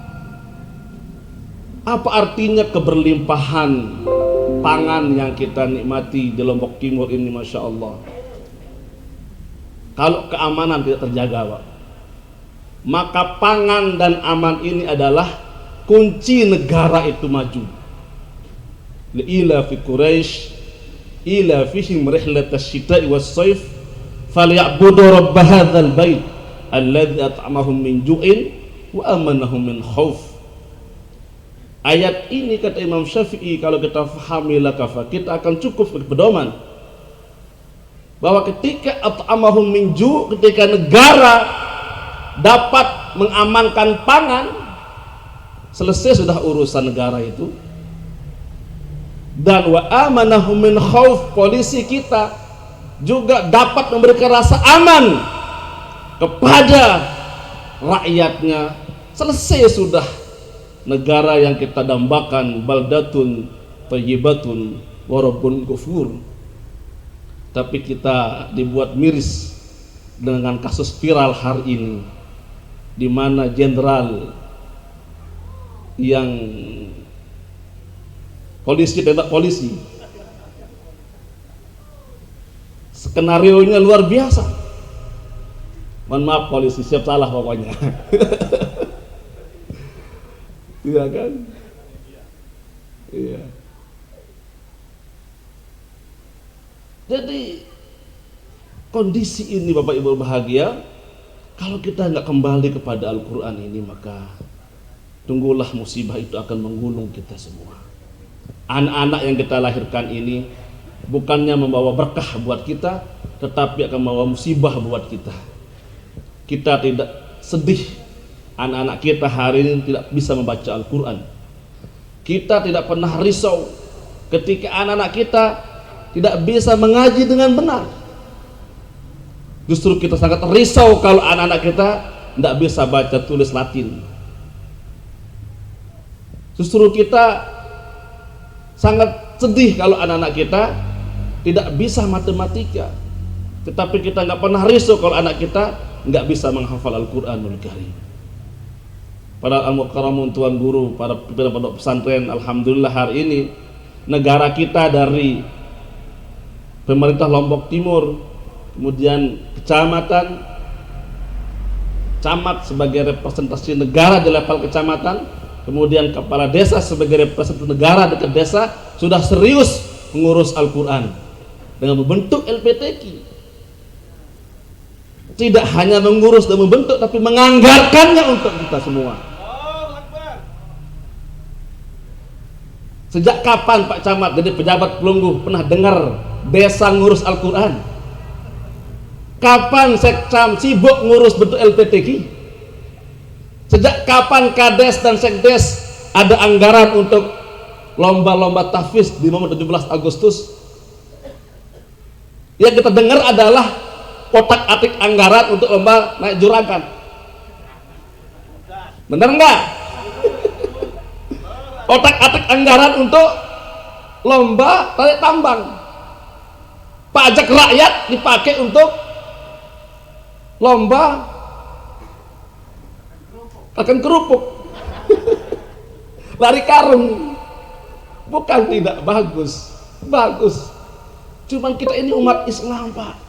apa artinya keberlimpahan pangan yang kita nikmati di Lombok Timur ini, Masya Allah, kalau keamanan tidak terjaga, Pak? Maka pangan dan aman ini adalah kunci negara itu maju. Ila fi Quraisy ila fihim rihlatasy syita'i was-shaif falyabudu rabb hadzal bait alladzi at'amahum min ju'in wa amanahum min khauf. Ayat ini kata Imam Syafi'i, kalau kita fahami lakafa, kita akan cukup berpedoman bahwa ketika at'amahum min ju', ketika negara dapat mengamankan pangan, selesai sudah urusan negara itu. Dan wa amanahum min khauf, polisi kita juga dapat memberikan rasa aman kepada rakyatnya. Selesai sudah negara yang kita dambakan, baldatun thayyibatun wa rabbun ghafur. Tapi kita dibuat miris dengan kasus viral hari ini, di mana jenderal yang polisi tembak polisi, skenarionya luar biasa. Mohon maaf polisi, siap salah pokoknya. Iya kan? Iya. Jadi kondisi ini Bapak Ibu bahagia, kalau kita nggak kembali kepada Al-Quran ini, maka tunggulah musibah itu akan menggulung kita semua. Anak-anak yang kita lahirkan ini bukannya membawa berkah buat kita, tetapi akan membawa musibah buat kita. Kita tidak sedih anak-anak kita hari ini tidak bisa membaca Al-Quran. Kita tidak pernah risau ketika anak-anak kita tidak bisa mengaji dengan benar. Justru kita sangat risau kalau anak-anak kita tidak bisa baca tulis Latin. Justru kita sangat sedih kalau anak-anak kita tidak bisa matematika. Tetapi kita nggak pernah risau kalau anak kita nggak bisa menghafal Al-Quranul Karim. Para al-mukarramun, tuan guru, para pimpinan pondok pesantren, alhamdulillah hari ini negara kita dari pemerintah Lombok Timur, kemudian kecamatan, camat sebagai representasi negara di level kecamatan, kemudian kepala desa sebagai representasi negara dekat desa, sudah serius mengurus Al-Quran dengan membentuk LPTQ. Tidak hanya mengurus dan membentuk, tapi menganggarkannya untuk kita semua. Sejak kapan Pak Camat jadi pejabat Pelunggu pernah dengar desa ngurus Al-Quran? Kapan Sekcam sibuk ngurus bentuk LPTQ? Sejak kapan Kades dan Sekdes ada anggaran untuk lomba-lomba tahfiz di momen 17 Agustus? Yang kita dengar adalah kotak-atik anggaran untuk lomba naik juragan. Benar enggak? Kotak-atik anggaran untuk lomba tarik tambang. Pajak rakyat dipakai untuk lomba makan kerupuk. Lari karung. Bukan tidak bagus. Bagus. Cuman kita ini umat Islam, Pak.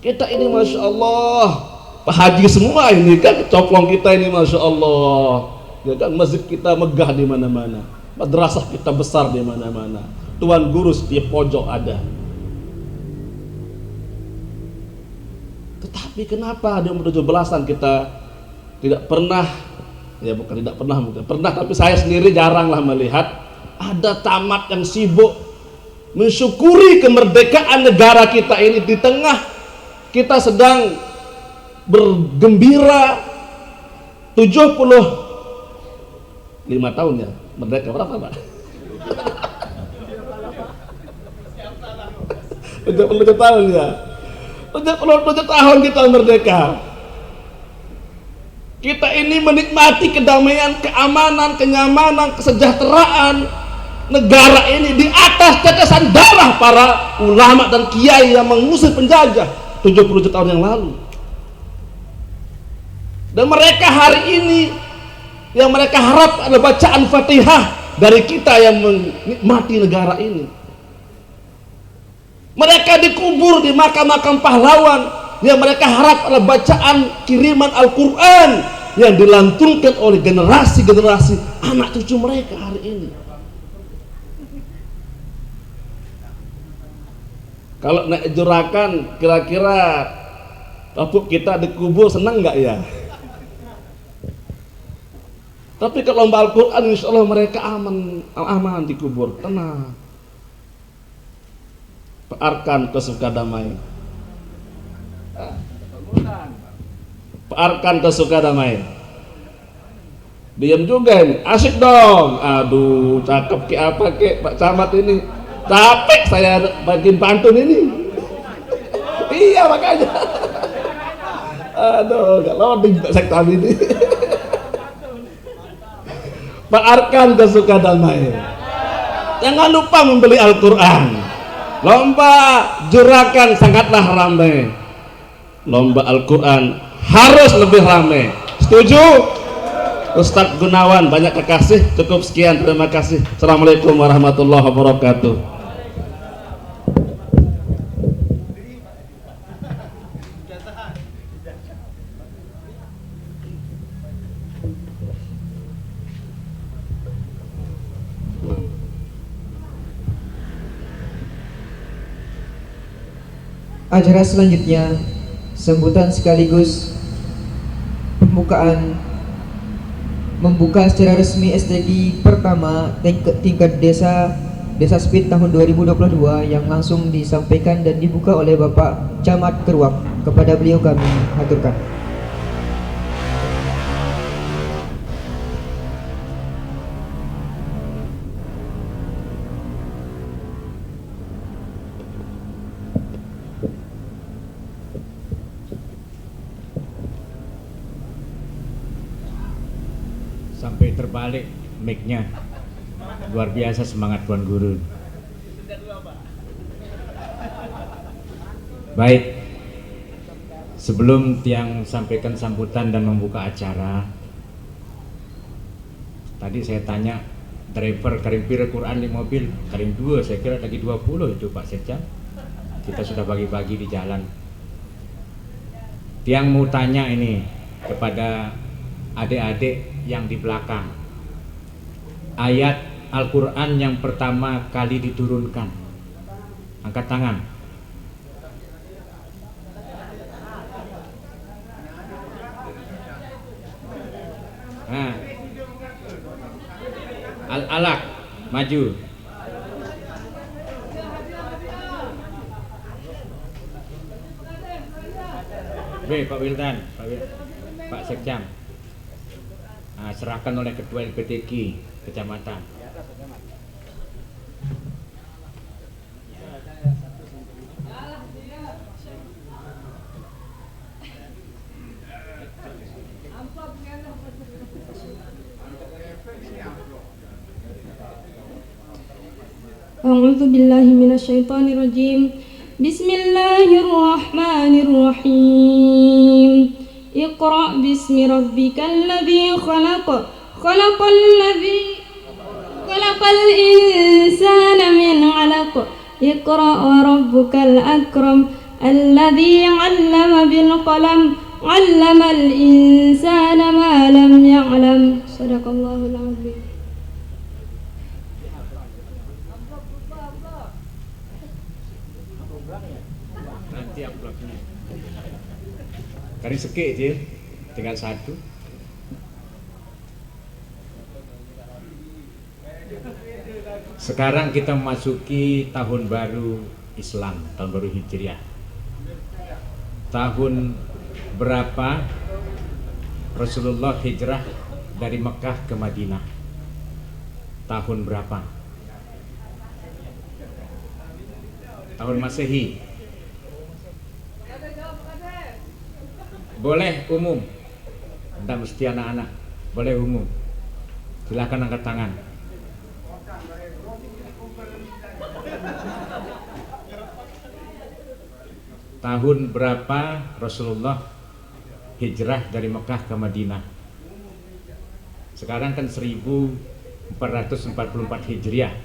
Kita ini Masya Allah, Pak Haji semua ini kan, coplong kita ini Masya Allah, ya kan, masjid kita megah di mana-mana, madrasah kita besar di mana-mana, tuan guru setiap pojok ada. Tetapi kenapa di umur 17-an kita tidak pernah, ya bukan tidak pernah, mungkin pernah, tapi saya sendiri jaranglah melihat ada camat yang sibuk mensyukuri kemerdekaan negara kita ini di tengah kita sedang bergembira 75 tahun ya, merdeka berapa Pak? 70 tahun ya, 70 tahun kita merdeka. Kita ini menikmati kedamaian, keamanan, kenyamanan, kesejahteraan negara ini di atas tetesan darah para ulama dan kiai yang mengusir penjajah 70 tahun yang lalu. Dan mereka hari ini yang mereka harap adalah bacaan Fatihah dari kita yang menikmati negara ini. Mereka dikubur di makam-makam pahlawan yang mereka harap adalah bacaan kiriman Al-Quran yang dilantunkan oleh generasi-generasi anak cucu mereka hari ini. Kalau naik juragan, kira-kira apuk kita dikubur senang nggak ya? Tapi kalau lomba Al-Quran, insya Allah mereka aman dikubur, tenang. Pak Arkan ke Sukadamai. Pak Arkan ke Sukadamai. Diam juga ini, asik dong. Aduh, cakep ke apa ke Pak Camat ini. Capek saya bagiin pantun ini. Iya makanya. Aduh, gak loading sektor ini. Pak Arkan ke Sukadamai. Jangan lupa membeli Al-Quran. Lomba juragan sangatlah ramai. Lomba Al-Quran harus lebih ramai. Setuju? Ustadz Gunawan, banyak terkasih. Cukup sekian, terima kasih. Assalamualaikum warahmatullahi wabarakatuh. Acara selanjutnya sambutan sekaligus pembukaan membuka secara resmi STQ pertama tingkat desa Speed tahun 2022 yang langsung disampaikan dan dibuka oleh Bapak Camat Keruak. Kepada beliau kami haturkan. terbalik mic-nya. Luar biasa semangat Tuan Guru. Baik, sebelum Tiang sampaikan sambutan dan membuka acara, tadi saya tanya driver Karim Pir Quran di mobil, Karim 2, saya kira lagi 20 itu Pak Sekjam. Kita sudah bagi-bagi di jalan. Tiang mau tanya ini kepada adik-adik yang di belakang. Ayat Al-Quran yang pertama kali diturunkan. Angkat tangan. Nah. Al-Alaq, maju. B, Pak Wildan, Pak Sekjam. Nah, serahkan oleh Ketua LPTQ Kecamatan. A'udzu billahi minasyaitonir rajim. Bismillahirrahmanirrahim. Iqra bismi rabbikal ladzi khalaq. Khalaqal insana min 'alaq. Iqra wa rabbukal akram. Alladzi 'allama bil qalam. 'Allamal insana ma lam ya'lam. Shadaqallahul 'azim. Nanti amplopnya. Kari sekik je, tinggal satu. Sekarang kita memasuki tahun baru Islam, tahun baru Hijriah. Tahun berapa Rasulullah hijrah dari Mekah ke Madinah? Tahun berapa? Tahun Masehi. Boleh umum, tidak mesti anak-anak. Boleh umum. Silakan angkat tangan. Tahun berapa Rasulullah hijrah dari Mekah ke Madinah? Sekarang kan 1444 Hijriah.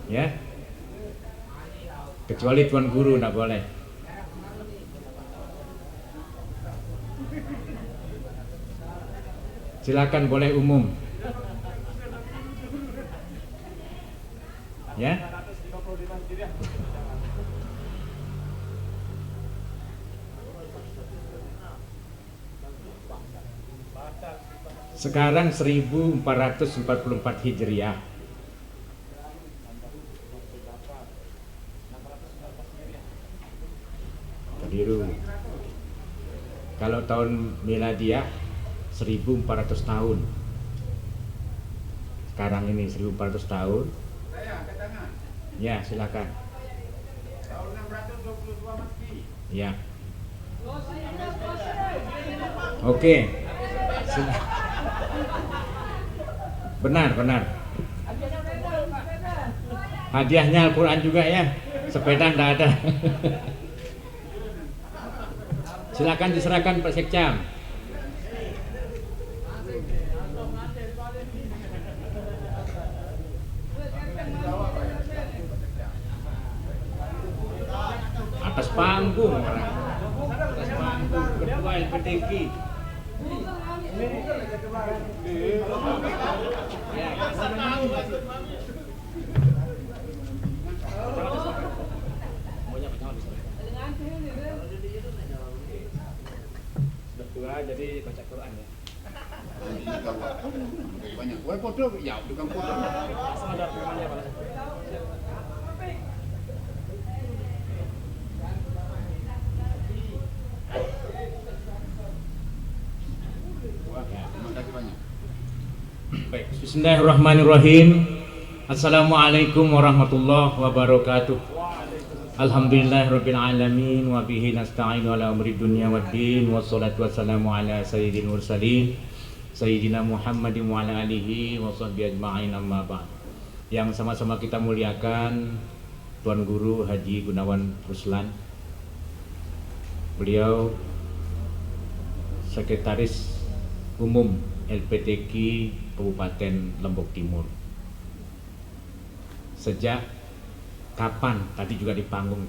Ya, kecuali Tuan Guru tidak boleh. Silakan, boleh umum. Ya. Sekarang 1444 Hijriah. Keliru. Kalau tahun miladiah 1400 tahun. Sekarang ini 1400 tahun. Ya, silakan. Tahun 622 Masehi. Ya. Oke. Benar. Hadiahnya Al-Quran juga ya. Sepeda enggak ada. Silakan diserahkan Pak Sekjam. Atas panggung orang. Atas panggung Ketua LPTQ. Sudah tua jadi baca Quran ya. Banyak. Wah, foto ya, tukang foto. Ada firmannya Pak. Terima kasih banyak. Baik, bismillahirrahmanirrahim. Assalamualaikum warahmatullahi wabarakatuh. Alhamdulillahirabbil alamin wa bihi nasta'inu ala umri dunya waddin wassalatu wassalamu ala sayyidil mursalin sayyidina Muhammadin wa ala alihi wa sahbihi ajma'in amma ba'd. Yang sama-sama kita muliakan Tuan Guru Haji Gunawan Ruslan. Beliau Sekretaris Umum LPTQ Kabupaten Lombok Timur. Sejak kapan, tadi juga di panggung,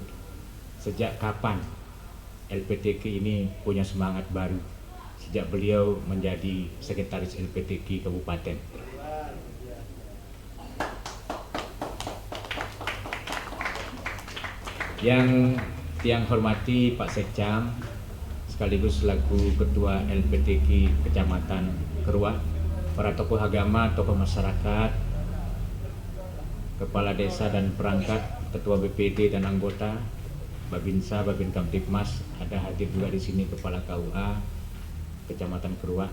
sejak kapan LPTQ ini punya semangat baru? Sejak beliau menjadi Sekretaris LPTQ Kabupaten. Yang hormati Pak Sekcam, sekaligus selaku Ketua LPTQ Kecamatan Keruak, para tokoh agama, tokoh masyarakat, Kepala Desa dan Perangkat, Ketua BPD dan anggota, Babinsa, Babin Kamtibmas, ada hadir juga di sini Kepala KUA Kecamatan Keruak.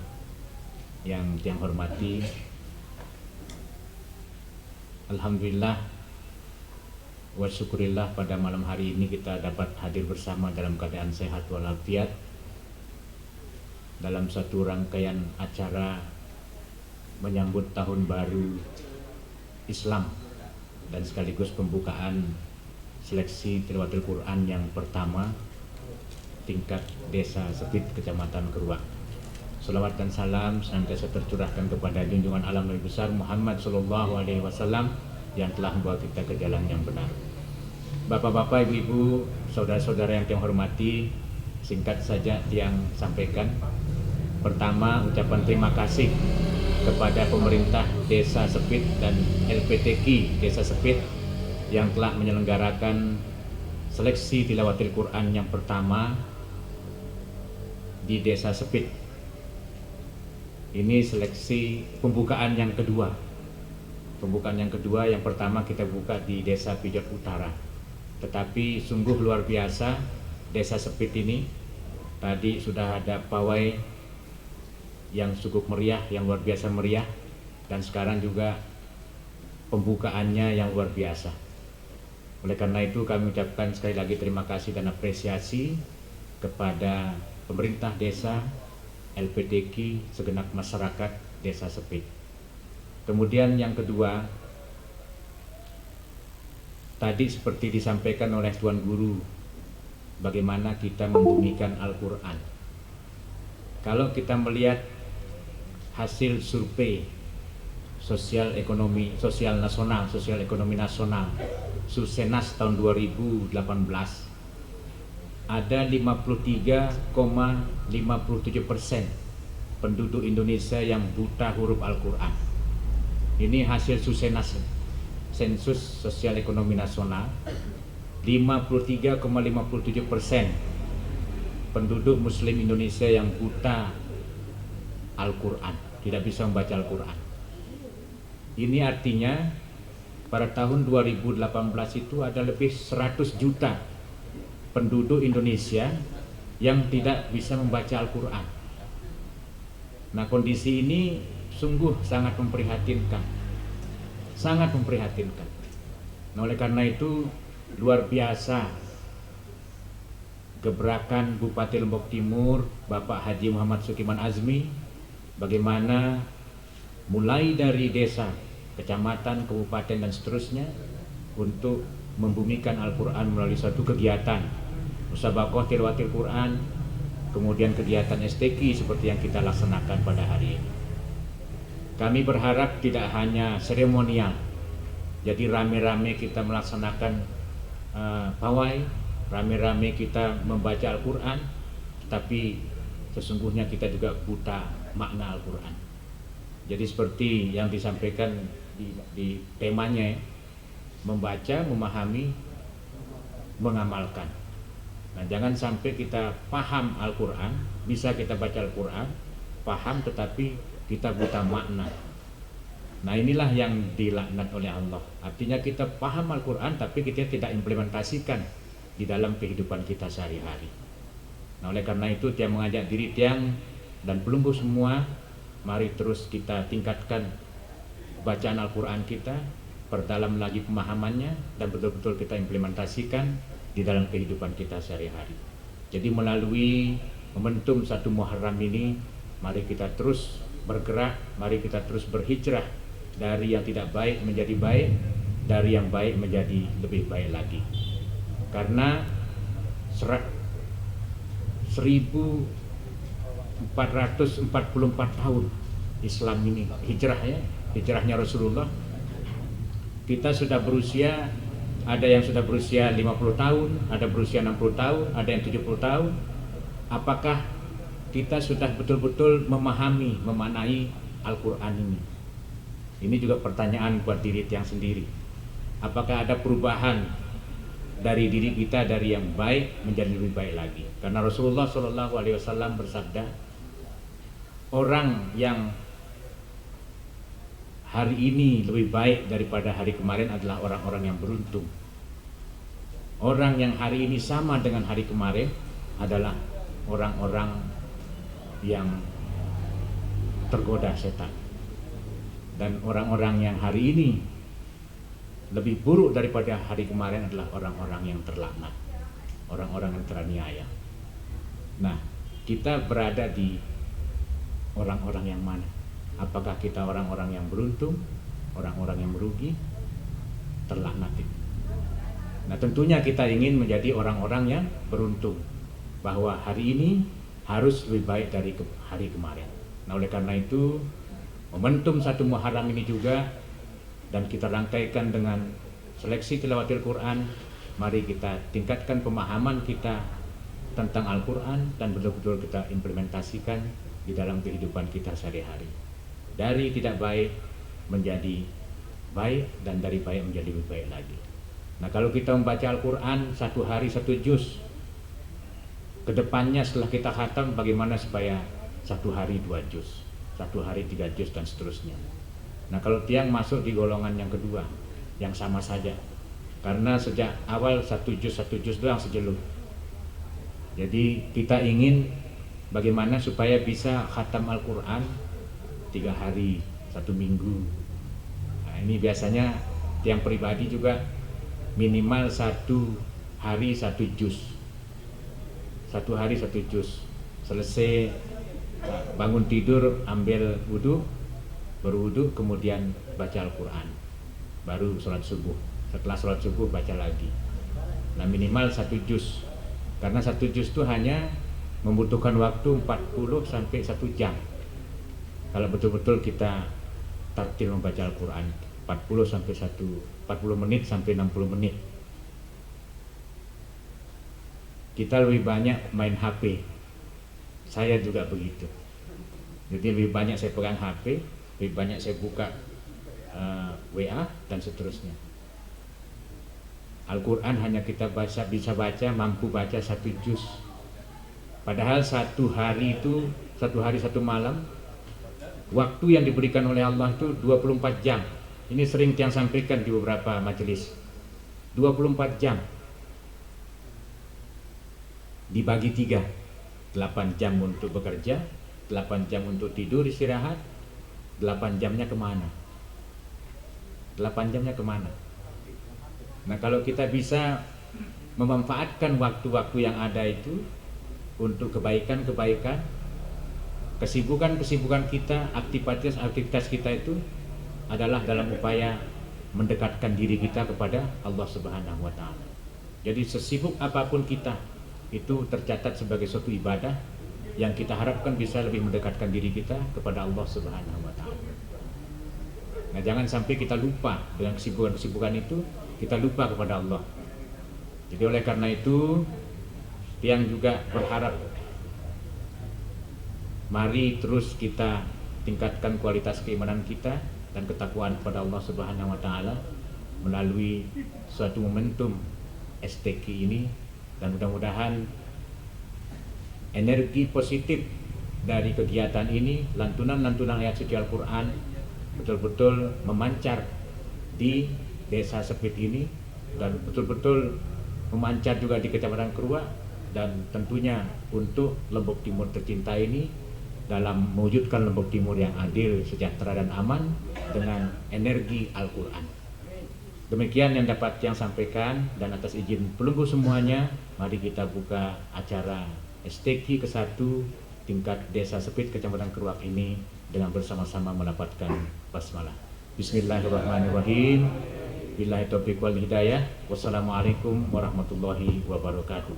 Yang hormati, alhamdulillah wa syukurillah pada malam hari ini kita dapat hadir bersama dalam keadaan sehat walafiat dalam satu rangkaian acara menyambut tahun baru Islam dan sekaligus pembukaan seleksi tilawatil Quran yang pertama tingkat Desa Sepit Kecamatan Keruak. Salawat dan salam senantiasa tercurahkan kepada junjungan alam Nabi besar Muhammad sallallahu alaihi wasallam yang telah membawa kita ke jalan yang benar. Bapak-bapak, ibu-ibu, saudara-saudara yang Tiang hormati, singkat saja Tiang sampaikan. Pertama, ucapan terima kasih kepada pemerintah Desa Sepit dan LPTQ Desa Sepit yang telah menyelenggarakan seleksi tilawatil Quran yang pertama di Desa Sepit. Ini seleksi pembukaan yang kedua. Pembukaan yang kedua, yang pertama kita buka di Desa Pijat Utara. Tetapi sungguh luar biasa Desa Sepit ini. Tadi sudah ada pawai yang cukup meriah, yang luar biasa meriah, dan sekarang juga pembukaannya yang luar biasa. Oleh karena itu kami ucapkan sekali lagi terima kasih dan apresiasi kepada pemerintah desa, LPTQ, segenap masyarakat Desa Sepit. Kemudian yang kedua, tadi seperti disampaikan oleh Tuan Guru, bagaimana kita membumikan Al-Quran. Kalau kita melihat hasil survei sosial ekonomi nasional Susenas tahun 2018, ada 53,57% penduduk Indonesia yang buta huruf Al-Quran. Ini hasil Susenas, Sensus Sosial Ekonomi Nasional. 53,57% penduduk Muslim Indonesia yang buta Al-Quran, tidak bisa membaca Al-Quran. Ini artinya pada tahun 2018 itu ada lebih 100 juta penduduk Indonesia yang tidak bisa membaca Al-Quran. Nah, kondisi ini sungguh sangat memprihatinkan. Sangat memprihatinkan. Nah, oleh karena itu luar biasa gebrakan Bupati Lombok Timur Bapak Haji Muhammad Sukiman Azmi, bagaimana mulai dari desa, kecamatan, kabupaten dan seterusnya untuk membumikan Al-Quran melalui suatu kegiatan musabaqah tilawatil Quran, kemudian kegiatan STQ seperti yang kita laksanakan pada hari ini. Kami berharap tidak hanya seremonial, jadi rame-rame kita melaksanakan pawai, rame-rame kita membaca Al-Quran, tapi sesungguhnya kita juga buta makna Al-Quran. Jadi seperti yang disampaikan di temanya, membaca, memahami, mengamalkan. Nah, jangan sampai kita paham Al-Quran, bisa kita baca Al-Quran, paham tetapi kita buta makna. Nah, inilah yang dilaknat oleh Allah. Artinya kita paham Al-Quran tapi kita tidak implementasikan di dalam kehidupan kita sehari-hari. Nah, oleh karena itu Tiang mengajak diri Tiang dan pelumbuh semua, mari terus kita tingkatkan bacaan Al-Quran kita, perdalam lagi pemahamannya, dan betul-betul kita implementasikan di dalam kehidupan kita sehari-hari. Jadi melalui momentum 1 Muharram ini, mari kita terus bergerak, mari kita terus berhijrah dari yang tidak baik menjadi baik, dari yang baik menjadi lebih baik lagi. Karena 1444 tahun Islam ini, hijrahnya Rasulullah, kita sudah berusia, ada yang sudah berusia 50 tahun, ada berusia 60 tahun, ada yang 70 tahun. Apakah kita sudah betul-betul memahami, memaknai Al-Quran ini? Ini juga pertanyaan buat diri yang sendiri. Apakah ada perubahan dari diri kita dari yang baik menjadi lebih baik lagi? Karena Rasulullah SAW bersabda, orang yang hari ini lebih baik daripada hari kemarin adalah orang-orang yang beruntung. Orang yang hari ini sama dengan hari kemarin adalah orang-orang yang tergoda setan. Dan orang-orang yang hari ini lebih buruk daripada hari kemarin adalah orang-orang yang terlaknat, orang-orang yang teraniaya. Nah, kita berada di orang-orang yang mana? Apakah kita orang-orang yang beruntung, orang-orang yang merugi, terlaknat itu? Nah, tentunya kita ingin menjadi orang-orang yang beruntung, bahwa hari ini harus lebih baik dari hari kemarin. Nah, oleh karena itu, momentum 1 Muharram ini juga, dan kita rangkaikan dengan seleksi tilawatil Quran, mari kita tingkatkan pemahaman kita tentang Al-Quran dan betul-betul kita implementasikan di dalam kehidupan kita sehari-hari. Dari tidak baik menjadi baik, dan dari baik menjadi lebih baik lagi. Nah, kalau kita membaca Al-Quran 1 hari 1 juz, kedepannya setelah kita khatam, bagaimana supaya 1 hari 2 juz, 1 hari 3 juz, dan seterusnya. Nah, kalau tiang masuk di golongan yang kedua, yang sama saja, karena sejak awal 1 juz doang sejelur. Jadi kita ingin bagaimana supaya bisa khatam Al-Quran 3 hari 1 minggu. Nah, ini biasanya tiang pribadi juga minimal 1 hari 1 juz, 1 hari 1 juz. Selesai bangun tidur, ambil wudhu, berwudhu, kemudian baca Al-Quran, baru sholat subuh. Setelah sholat subuh baca lagi. Nah, minimal 1 juz, karena 1 juz itu hanya membutuhkan waktu 40 sampai 1 jam. Kalau betul-betul kita tartil membaca Al-Quran, 40 menit sampai 60 menit. Kita lebih banyak main HP. Saya juga begitu. Jadi lebih banyak saya pegang HP, lebih banyak saya buka WA, dan seterusnya. Al-Quran hanya kita bisa baca, mampu baca 1 juz. Padahal 1 hari itu, 1 hari 1 malam, waktu yang diberikan oleh Allah itu 24 jam. Ini sering tiang sampaikan di beberapa majelis. 24 jam dibagi 3, 8 jam untuk bekerja, 8 jam untuk tidur istirahat, 8 jamnya kemana? 8 jamnya kemana? Nah, kalau kita bisa memanfaatkan waktu-waktu yang ada itu untuk kebaikan-kebaikan, kesibukan-kesibukan kita, aktivitas kita itu adalah dalam upaya mendekatkan diri kita kepada Allah Subhanahu wa Ta'ala. Jadi sesibuk apapun kita, itu tercatat sebagai suatu ibadah yang kita harapkan bisa lebih mendekatkan diri kita kepada Allah Subhanahu wa Ta'ala. Nah, jangan sampai kita lupa dengan kesibukan-kesibukan itu, kita lupa kepada Allah. Jadi oleh karena itu, tiang juga berharap mari terus kita tingkatkan kualitas keimanan kita dan ketakwaan kepada Allah Subhanahu wa Ta'ala melalui suatu momentum STQ ini, dan mudah-mudahan energi positif dari kegiatan ini, lantunan-lantunan ayat suci Al-Quran betul-betul memancar di desa Sepit ini, dan betul-betul memancar juga di Kecamatan Keruak, dan tentunya untuk Lombok Timur tercinta ini dalam mewujudkan Lombok Timur yang adil, sejahtera, dan aman dengan energi Al-Quran. Demikian yang dapat yang sampaikan, dan atas izin pelunggu semuanya, mari kita buka acara STQ ke-1 tingkat Desa Sepit Kecamatan Keruak ini dengan bersama-sama melafadzkan basmalah. Bismillahirrahmanirrahim. Billahi taufiq wal hidayah. Wassalamualaikum warahmatullahi wabarakatuh.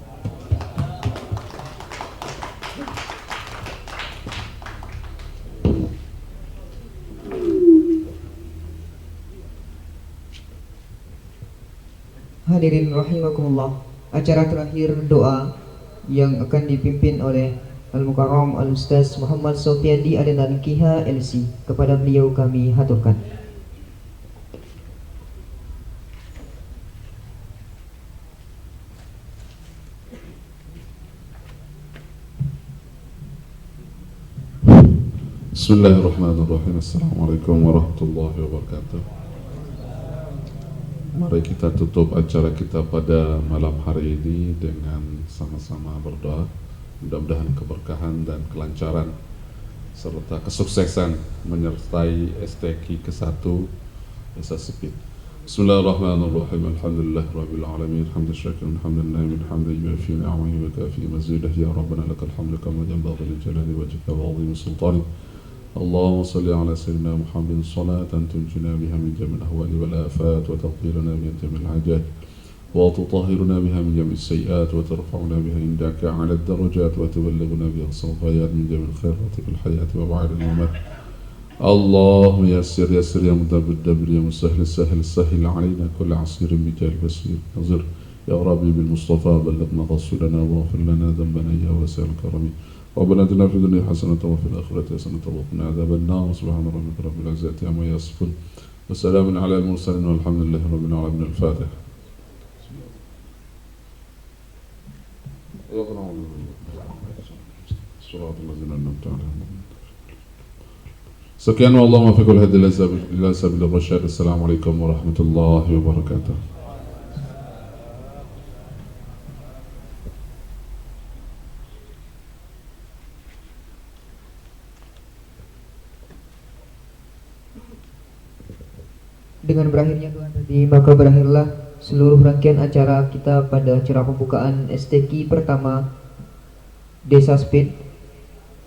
Hadirin rahimakumullah, acara terakhir doa yang akan dipimpin oleh Al-Mukarram Al-Ustaz Muhammad Sofiandi Adenan Kiha LC. Kepada beliau kami haturkan. Bismillahirrahmanirrahim. Assalamualaikum warahmatullahi wabarakatuh. Mari kita tutup acara kita pada malam hari ini dengan sama-sama berdoa. Mudah-mudahan keberkahan dan kelancaran serta kesuksesan menyertai STQ ke-1 Desa Sepit. Bismillahirrahmanirrahim. Alhamdulillah rabbil alamin. Hamdan syakiran hamdan na'iman hamdan yuafi ni'amahu wa kafi mazidah. Ya Rabbana lakal hamdu kama yanbaghi li jalali wajhika wa 'azimi sultanik. اللهم صل على سيدنا محمد صلاة تنجينا بها من جميع الأهوال والآفات وتغفرنا بها من جميع الحاجات وتطهرنا بها من جميع السيئات وترفعنا بها عندك على الدرجات وتبلغنا بها الصفايات من جميع الخيرات في الحياة وبعد الممات. اللهم يسر يسر يا مدبر دبر يا مسهل سهل سهل علينا كل عسير بجاه بصير نظر يا ربي بالمصطفى بلغ مقصودنا واغفر لنا ذنبنا يا واسع الكرم. ربنا اتنا في الدنيا حسنة وفي الآخرة حسنة وقنا عذاب النار. سبحان ربك رب العزة عما يصفون وسلام على المرسلين والحمد لله رب العالمين. الفاتحة. Sekian wallahu muwaffiq wal hadi ila sabilir rasyad. Assalamualaikum warahmatullahi wabarakatuh. Dengan berakhirnya doa tadi, maka berakhirlah seluruh rangkaian acara kita pada acara pembukaan STQ pertama Desa Sepit.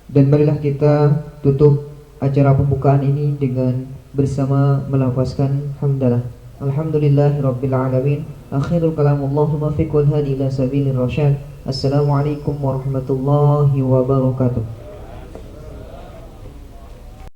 Dan marilah kita tutup acara pembukaan ini dengan bersama melafazkan hamdalah. Alhamdulillahirabbil alamin. Akhirul kalam, Allahumma fiqhul hadi ila sabilir rasyad. Assalamualaikum warahmatullahi wabarakatuh.